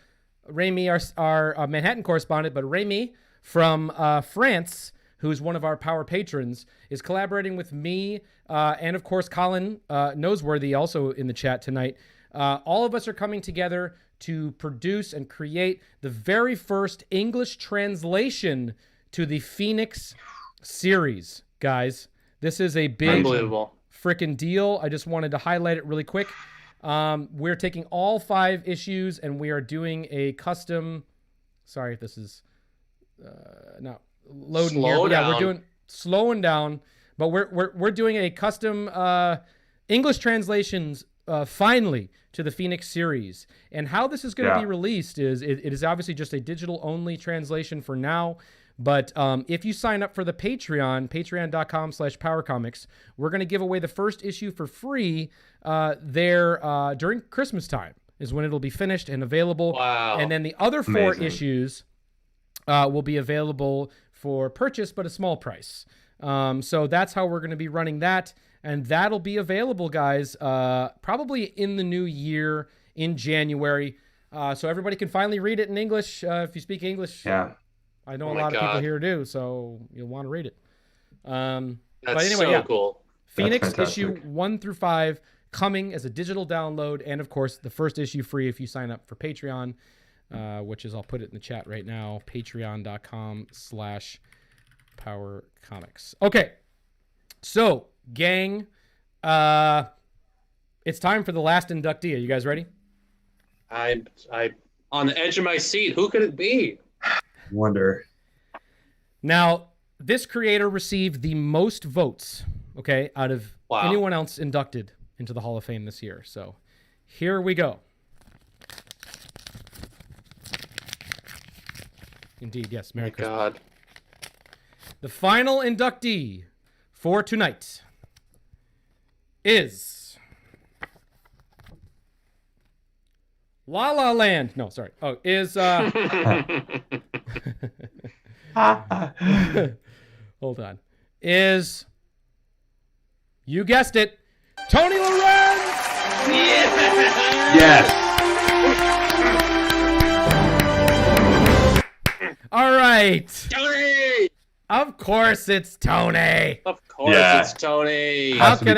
Rémy, our Manhattan correspondent, but Rémy from France, who's one of our Power patrons, is collaborating with me and, of course, Colin Noseworthy, also in the chat tonight. All of us are coming together to produce and create the very first English translation to the Phoenix series, guys. This is a big freaking deal. I just wanted to highlight it really quick. We're taking all 5 issues and we are doing a custom. Sorry if this is not loading here. But yeah, we're doing slowing down, but we're doing a custom English translations finally to the Phoenix series. And how this is going to be released is it is obviously just a digital only translation for now. But if you sign up for the Patreon, patreon.com/powercomics, we're going to give away the first issue for free there during Christmas time is when it'll be finished and available. Wow. And then the other 4 issues will be available for purchase, but a small price. So that's how we're going to be running that. And that'll be available, guys, probably in the new year in January. So everybody can finally read it in English if you speak English. Yeah. I know a lot of people here do, so you'll want to read it. But anyway, so cool. Phoenix issue 1 through 5 coming as a digital download, and of course the first issue free if you sign up for Patreon, which is I'll put it in the chat right now, patreon.com/powercomics. Okay, so gang, it's time for the last inductee. Are you guys ready? I'm on the edge of my seat. Who could it be? Wonder. Now, this creator received the most votes, okay, out of anyone else inducted into the Hall of Fame this year. So here we go. Indeed, yes. Merry Christmas. God. The final inductee for tonight is La La Land. No, sorry. Oh, is hold on. Is, you guessed it, Tony Lorenz! Yes. All right. Tony! Of course it's Tony. Of course it's Tony. How could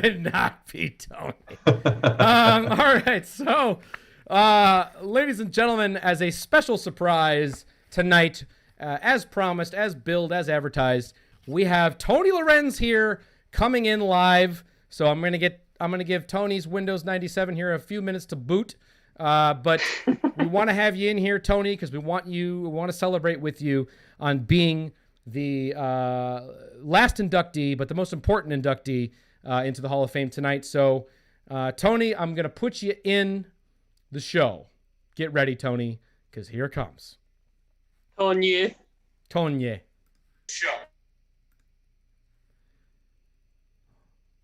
it not be Tony? All right. So, ladies and gentlemen, as a special surprise tonight, as promised, as billed, as advertised, we have Tony Lorenz here coming in live. So I'm gonna give Tony's Windows 97 here a few minutes to boot. But we want to have you in here, Tony, because we want to celebrate with you on being the last inductee, but the most important inductee into the Hall of Fame tonight. So, Tony, I'm going to put you in the show. Get ready, Tony, because here it comes. Tony. Show.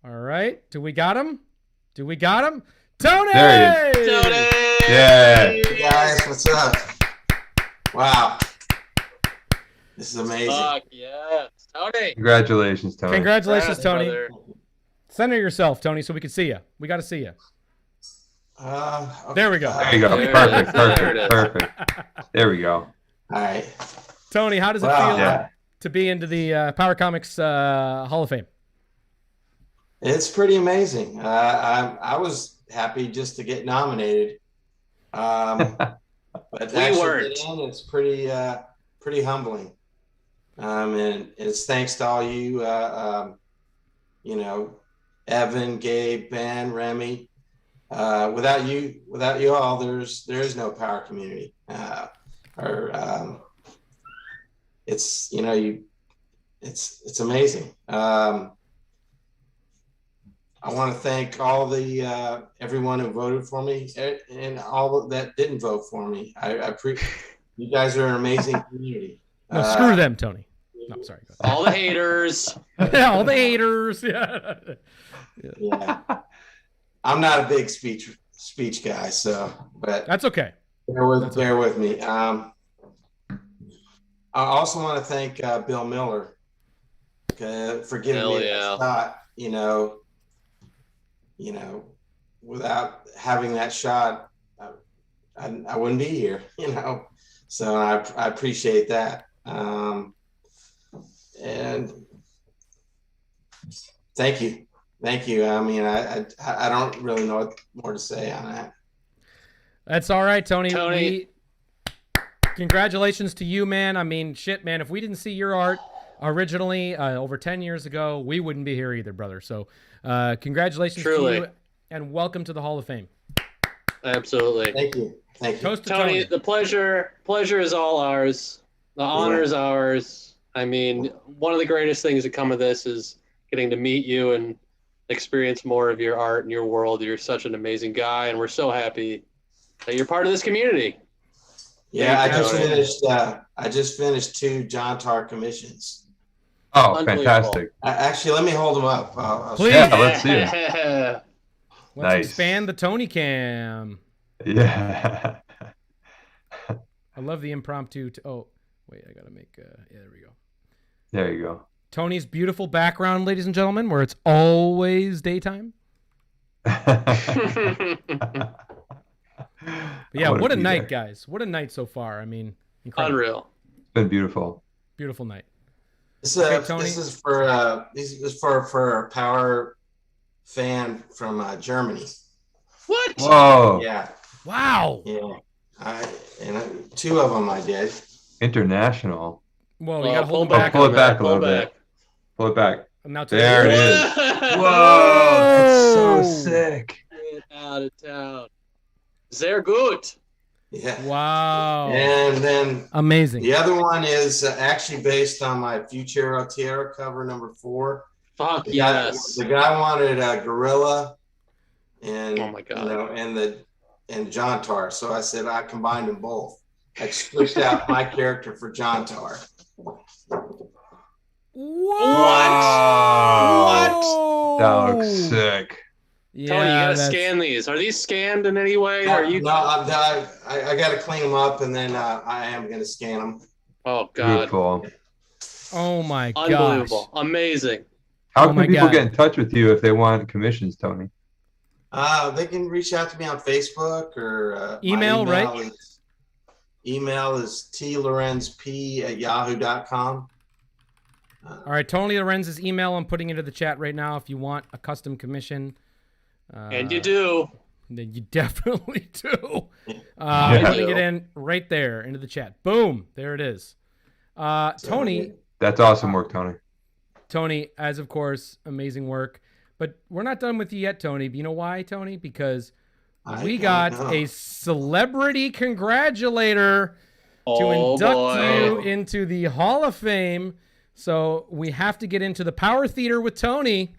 All right. Do we got him? Tony! There he is. Tony! Yeah. Hey guys, what's up? Wow. This is amazing. Fuck yes. Tony! Congratulations, Tony. Congratulations, Tony. Brother. Center yourself, Tony, so we can see you. We got to see you. Okay. There we go. There you go. Perfect. There we go. All right. Tony, how does it feel to be into the Power Comics Hall of Fame? It's pretty amazing. I was happy just to get nominated. But We actually weren't. get in, it's pretty humbling. And it's thanks to all you, Evan, Gabe, Ben, Rémy. Without you all, there is no power community. It's it's amazing. I want to thank all the everyone who voted for me and all that didn't vote for me. You guys are an amazing community. No, screw them, Tony. No, sorry. Go ahead. All the haters. Yeah, all the haters. Yeah. Yeah. I'm not a big speech guy, but that's okay. Bear with me. I also want to thank Bill Miller for giving me that shot. Without having that shot, I wouldn't be here. So I appreciate that. And thank you. I mean, I don't really know what more to say on that. That's all right, Tony. Congratulations to you, man. I mean, shit, man. If we didn't see your art originally over 10 years ago, we wouldn't be here either, brother. So congratulations to you, and welcome to the Hall of Fame. Absolutely. Thank you. Toast to Tony, the pleasure is all ours. The honor is ours. I mean, one of the greatest things that come of this is getting to meet you and experience more of your art and your world. You're such an amazing guy, and we're so happy that you're part of this community. Yeah, I just finished 2 John Tar commissions. Oh, fantastic! Actually, let me hold them up. Please. Yeah, let's see it. Let's Nice. expand the Tony cam. Yeah. I love the impromptu. Oh, wait, I gotta make. Yeah, there we go. There you go. Tony's beautiful background, ladies and gentlemen, where it's always daytime. But yeah, what a night, guys. What a night so far. I mean, incredible. Unreal. It's been beautiful. Beautiful night. This is for a power fan from Germany. What? Whoa. Yeah. Wow. Yeah. 2 of them I did. International. Whoa, you gotta hold it back. Pull it back a little bit. Pull it back. Now there it is. Whoa. That's so sick. Get out of town. Sehr gut. Yeah. Wow. And then amazing. The other one is actually based on my Futura Tierra cover number 4. Fuck the yes. Guy, the guy wanted a gorilla and oh my God. You know, and John Tar. So I said I combined them both. I switched out my character for John Tar. What? That looks sick. Yeah, Tony, you gotta scan these. Are these scanned in any way? Are you? No, I got to clean them up, and then I am going to scan them. Oh God! Beautiful. Oh my god! Unbelievable! Amazing! How can people get in touch with you if they want commissions, Tony? They can reach out to me on Facebook or email, right? Email is tlorenzp@yahoo.com. All right, Tony Lorenz's email. I'm putting into the chat right now. If you want a custom commission. And you do. Then you definitely do. I'm putting it in right there into the chat. Boom. There it is. Tony. That's awesome work, Tony. Tony, as of course, amazing work. But we're not done with you yet, Tony. You know why, Tony? Because we got a celebrity congratulator to induct you into the Hall of Fame. So we have to get into the Power Theater with Tony.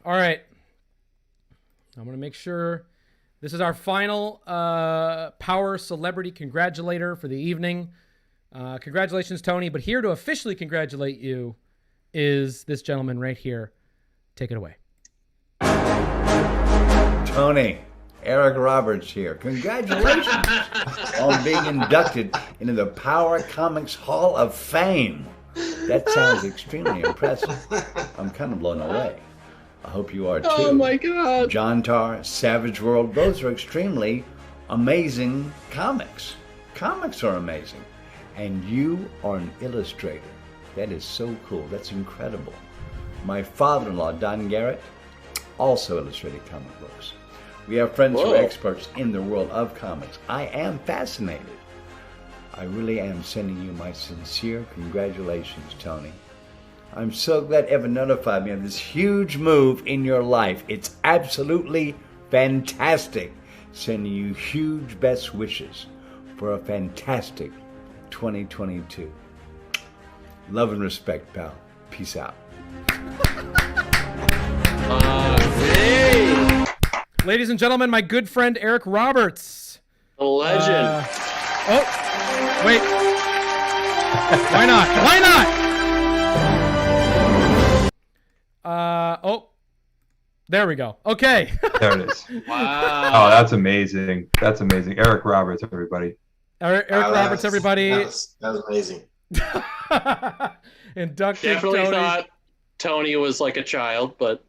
All right. I'm going to make sure this is our final Power Celebrity Congratulator for the evening. Congratulations, Tony. But here to officially congratulate you is this gentleman right here. Take it away. Tony, Eric Roberts here. Congratulations on being inducted into the Power Comics Hall of Fame. That sounds extremely impressive. I'm kind of blown away. I hope you are too. Oh my God. John Tar, Savage World, those are extremely amazing comics. Comics are amazing. And you are an illustrator. That is so cool. That's incredible. My father-in-law, Don Garrett, also illustrated comic books. We have friends who are experts in the world of comics. I am fascinated. I really am sending you my sincere congratulations, Tony. I'm so glad Evan notified me of this huge move in your life. It's absolutely fantastic. Sending you huge best wishes for a fantastic 2022. Love and respect, pal. Peace out. Ladies and gentlemen, my good friend Eric Roberts. A legend. Wait. Why not? Why not? There we go. Okay. There it is. Wow. Oh, that's amazing. That's amazing. Eric Roberts, everybody. Eric Roberts, everybody. That was amazing. Inducted Definitely Tony. thought Tony was like a child, but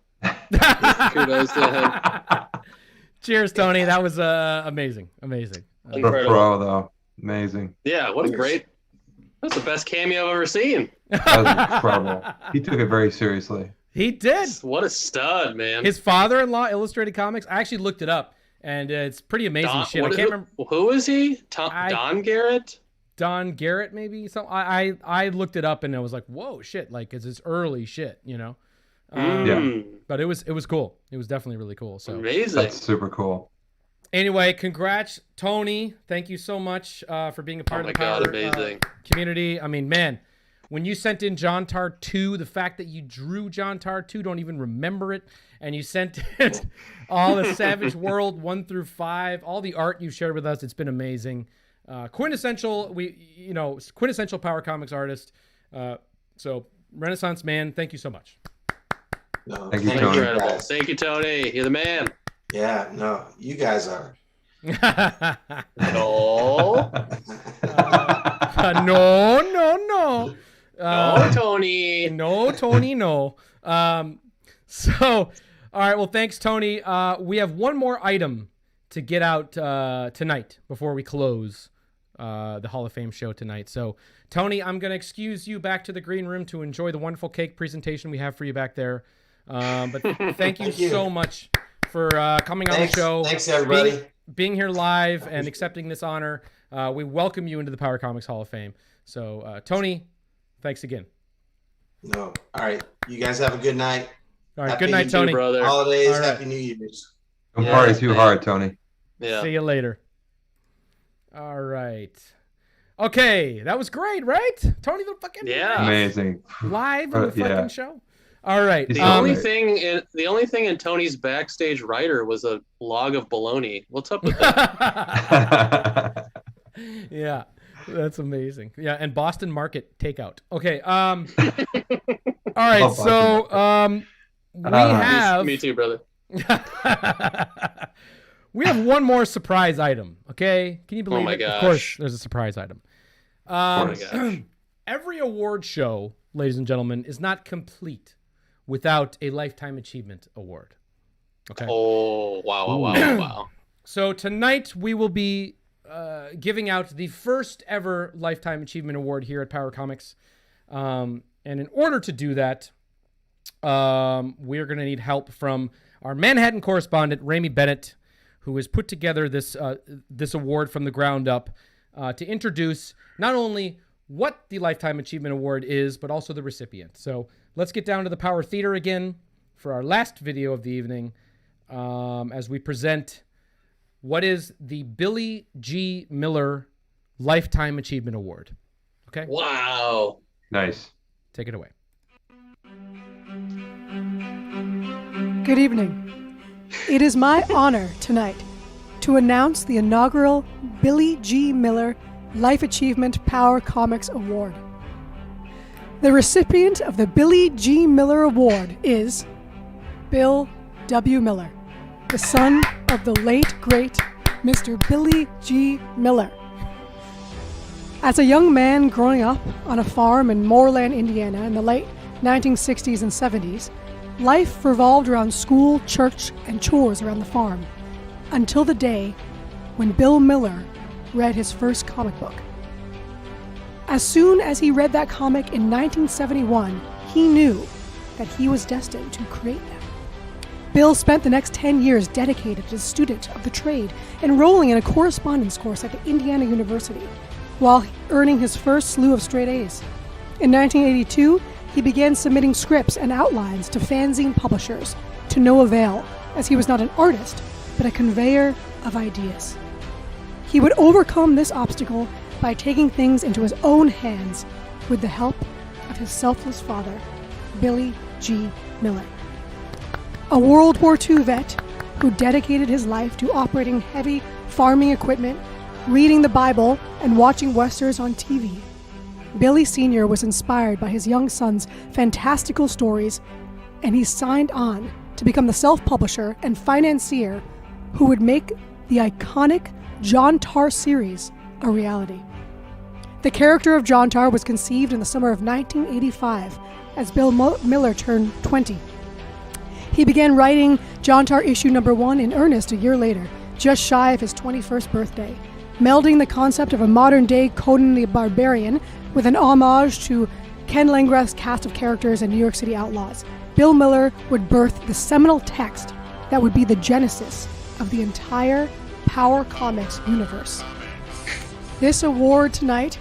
kudos to him. Cheers, Tony. That was amazing. Amazing. The pro, though. Amazing. Yeah, what a great. That's the best cameo I've ever seen. That was incredible. He took it very seriously. He did. What a stud, man. His father-in-law illustrated comics. I actually looked it up, and it's pretty amazing shit. I can't remember. Who is he? Don Garrett? Don Garrett, maybe? So I looked it up, and I was like, whoa, shit. Like, it's this early shit, you know? Yeah. But it was cool. It was definitely really cool. So amazing. That's super cool. Anyway, congrats, Tony. Thank you so much for being a part of the Power community. I mean, man, when you sent in John Tar 2, the fact that you drew John Tar 2, don't even remember it, and you sent it all the Savage World 1 through 5, all the art you shared with us, it's been amazing. Quintessential Power Comics artist. So Renaissance man, thank you so much. No, thank you, Tony. Incredible. Thank you, Tony. You're the man. Yeah, no, you guys are. No. No. No, Tony. No, Tony, no. So, all right, well, thanks, Tony. We have one more item to get out tonight before we close the Hall of Fame show tonight. So, Tony, I'm going to excuse you back to the green room to enjoy the wonderful cake presentation we have for you back there. But thank you so much for coming on the show. Thanks, everybody. Being here live and accepting this honor. We welcome you into the Power Comics Hall of Fame. So, Tony, thanks again. No. All right. You guys have a good night. All right. Good night, Tony. Brother. Holidays. All right. Happy New Year's. Don't party too hard, Tony. Yeah. See you later. All right. Okay, that was great, right? Tony the fucking amazing live on the fucking yeah. show. All right. He's The only thing in Tony's backstage writer was a log of bologna. What's up with that? Yeah, that's amazing. Yeah, and Boston Market takeout. Okay. All right. So we have. Me too, brother. We have one more surprise item. Okay, can you believe my it? gosh. Of course, there's a surprise item. my gosh. Every award show, ladies and gentlemen, is not complete without a Lifetime Achievement Award. Okay. Oh, wow. So tonight we will be giving out the first ever Lifetime Achievement Award here at Power Comics. And in order to do that, we're going to need help from our Manhattan correspondent, Rémy Bennett, who has put together this award from the ground up to introduce not only what the Lifetime Achievement Award is, but also the recipient. So let's get down to the Power Theater again for our last video of the evening as we present what is the Billie G. Miller Lifetime Achievement Award. Okay? Wow. Nice. Take it away. Good evening. It is my honor tonight to announce the inaugural Billie G. Miller Life Achievement Power Comics Award. The recipient of the Billie G. Miller Award is Bill W. Miller, the son of the late, great Mr. Billie G. Miller. As a young man growing up on a farm in Moorland, Indiana in the late 1960s and 70s, life revolved around school, church, and chores around the farm, until the day when Bill Miller read his first comic book. As soon as he read that comic in 1971, he knew that he was destined to create them. Bill spent the next 10 years dedicated as a student of the trade, enrolling in a correspondence course at Indiana University, while earning his first slew of straight A's. In 1982, he began submitting scripts and outlines to fanzine publishers, to no avail, as he was not an artist, but a conveyor of ideas. He would overcome this obstacle by taking things into his own hands with the help of his selfless father, Billie G. Miller. A World War II vet who dedicated his life to operating heavy farming equipment, reading the Bible, and watching westerns on TV. Billy Sr. was inspired by his young son's fantastical stories, and he signed on to become the self-publisher and financier who would make the iconic John Tar series a reality. The character of John Tar was conceived in the summer of 1985 as Bill Miller turned 20. He began writing John Tar issue number 1 in earnest a year later, just shy of his 21st birthday, melding the concept of a modern-day Conan the Barbarian with an homage to Ken Langrenth's cast of characters in New York City Outlaws. Bill Miller would birth the seminal text that would be the genesis of the entire Power Comics universe. This award tonight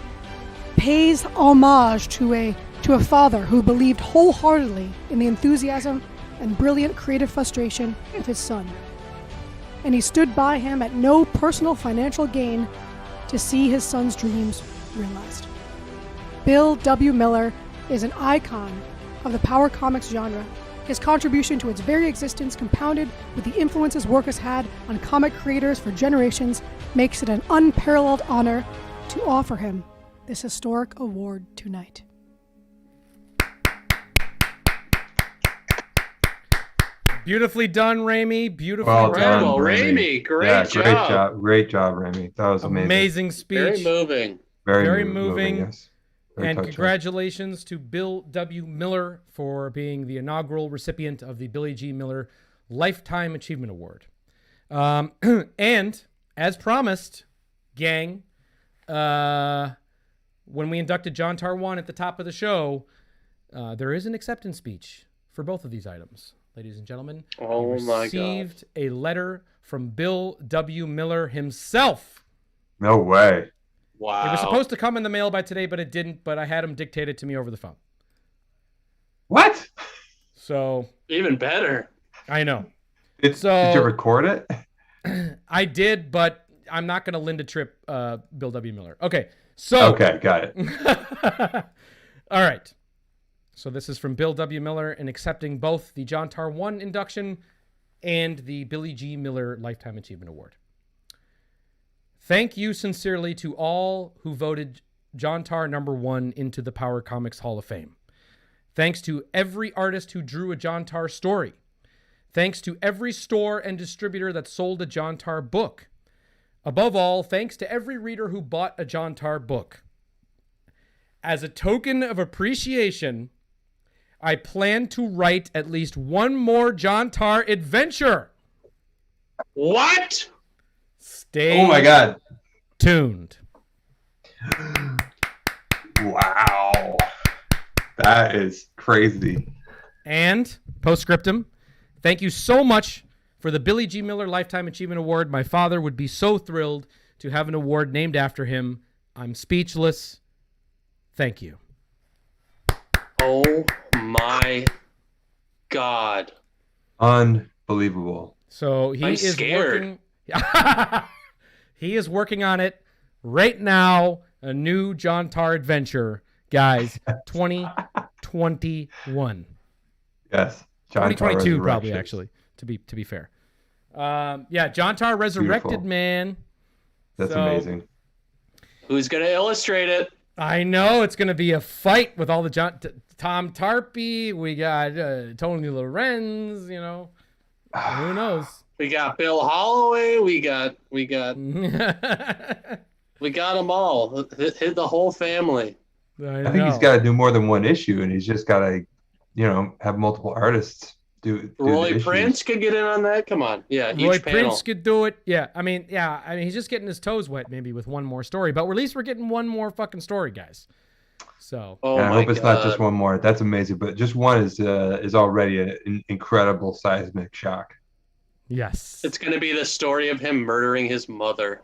pays homage to a father who believed wholeheartedly in the enthusiasm and brilliant creative frustration of his son. And he stood by him at no personal financial gain to see his son's dreams realized. Bill W. Miller is an icon of the Power Comics genre. His contribution to its very existence, compounded with the influence his work has had on comic creators for generations, makes it an unparalleled honor to offer him this historic award tonight. Beautifully done, Rémy. Beautifully Well done. done, Rémy. Yeah, Great job. Great job, Rémy. That was amazing. Amazing speech. Very moving. Very moving. Yes. Very And touching. congratulations to Bill W. Miller for being the inaugural recipient of the Billie G. Miller Lifetime Achievement Award. And as promised, gang, when we inducted John Tar 1 at the top of the show, there is an acceptance speech for both of these items. Ladies and gentlemen, Oh we my God. received a letter from Bill W. Miller himself. No way. Wow. It was supposed to come in the mail by today, but it didn't. But I had him dictate it to me over the phone. What? So Even better. I know. Did you record it? I did, but I'm not going to Linda Tripp Bill W. Miller. Okay, so. Okay, got it. All right. So this is from Bill W. Miller in accepting both the John Tar 1 induction and the Billie G. Miller Lifetime Achievement Award. Thank you sincerely to all who voted John Tar #1 into the Power Comics Hall of Fame. Thanks to every artist who drew a John Tar story. Thanks to every store and distributor that sold a John Tar book. Above all, thanks to every reader who bought a John Tar book. As a token of appreciation, I plan to write at least one more John Tar adventure. What? Stay Oh my God. tuned. Wow. That is crazy. And postscriptum, thank you so much for the Billie G. Miller Lifetime Achievement Award. My father would be so thrilled to have an award named after him. I'm speechless. Thank you. Oh my God. Unbelievable. So he I'm is scared. working. He is working on it right now. A new John Tar adventure, guys. 2021. Yes. John 2022 Tar probably, Resurrection. actually, to be fair. Yeah, John Tar Resurrected, Beautiful. man. That's So, amazing. Who's going to illustrate it? I know it's going to be a fight with all the Tom Tarpey. We got Tony Lorenz, you know. Who knows? We got Bill Holloway. We got them all. Hit the whole family. I think he's got to do more than one issue, and he's just got to, have multiple artists do Roy the issues. Prince could get in on that. Come on, yeah. Roy Each panel. Prince could do it. Yeah, I mean, he's just getting his toes wet maybe with one more story, but at least we're getting one more fucking story, guys. So. Oh And I my hope it's not just God. one more. That's amazing, but just one is already an incredible seismic shock. Yes. It's going to be the story of him murdering his mother.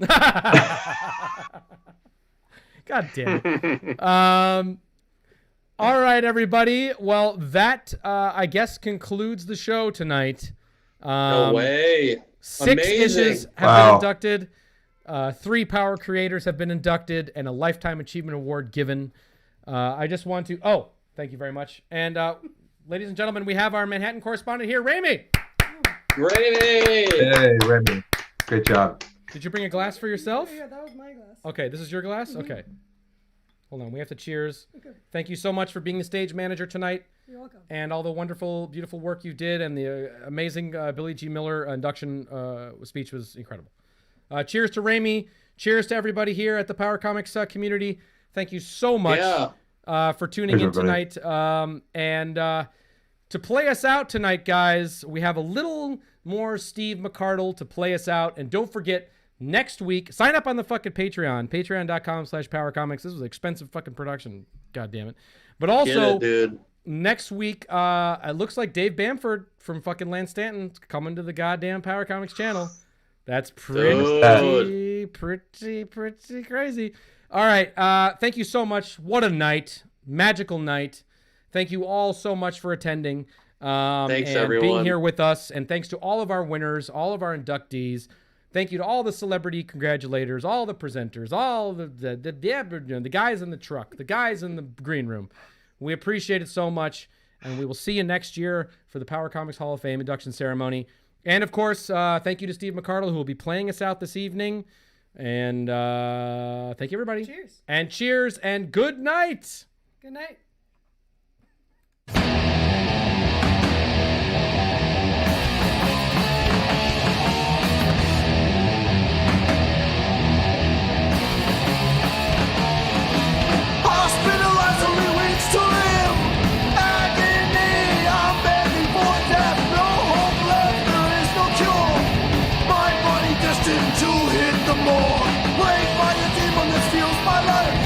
God damn it. All right, everybody. Well, that, I guess, concludes the show tonight. No way. 6 Amazing. issues have been inducted. 3 Power Creators have been inducted, and a Lifetime Achievement Award given. I just want to... Oh, thank you very much. And, ladies and gentlemen, we have our Manhattan correspondent here, Rémy. Rémy! Hey, Rémy. Great job. Did you bring a glass for yourself? Yeah, that was my glass. Okay, this is your glass? Mhm. Okay. Hold on, we have to cheers. Okay. Thank you so much for being the stage manager tonight. You're welcome. And all the wonderful, beautiful work you did, and the amazing Billie G. Miller induction speech was incredible. Cheers to Rémy. Cheers to everybody here at the Power Comics community. Thank you so much for tuning in tonight. And to play us out tonight, guys, we have a little more Steve McArdle to play us out. And don't forget, next week, sign up on the fucking Patreon, patreon.com/powercomics. This was an expensive fucking production. God damn it. But also, dude. Next week, it looks like Dave Bamford from fucking Lance Stanton coming to the goddamn Power Comics channel. That's pretty crazy. All right. Thank you so much. What a night. Magical night. Thank you all so much for attending. Thanks, and everyone. being here with us. And thanks to all of our winners, all of our inductees. Thank you to all the celebrity congratulators, all the presenters, all the guys in the truck, the guys in the green room. We appreciate it so much. And we will see you next year for the Power Comics Hall of Fame induction ceremony. And, of course, thank you to Steve McArdle, who will be playing us out this evening. And thank you, everybody. Cheers. And cheers and good night. Good night. Hospitalized, only weeks to live. Agony, I'm begging for death. No hope left, there is no cure. My body destined to hit the morgue. Plagued by a demon that steals my life.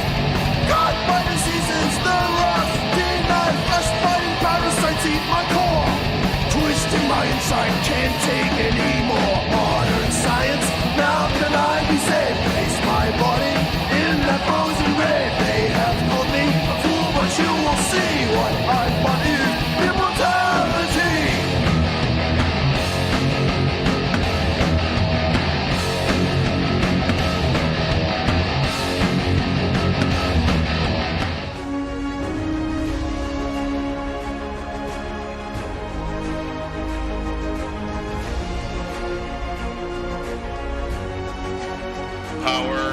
Caught by diseases, the rust, denied. Flesh fighting parasites eat my core. Twisting my inside, can't take anymore. Modern science, now can I be saved? Place my body in that frozen grave. They have told me a fool, but you will see what I want is immortality. power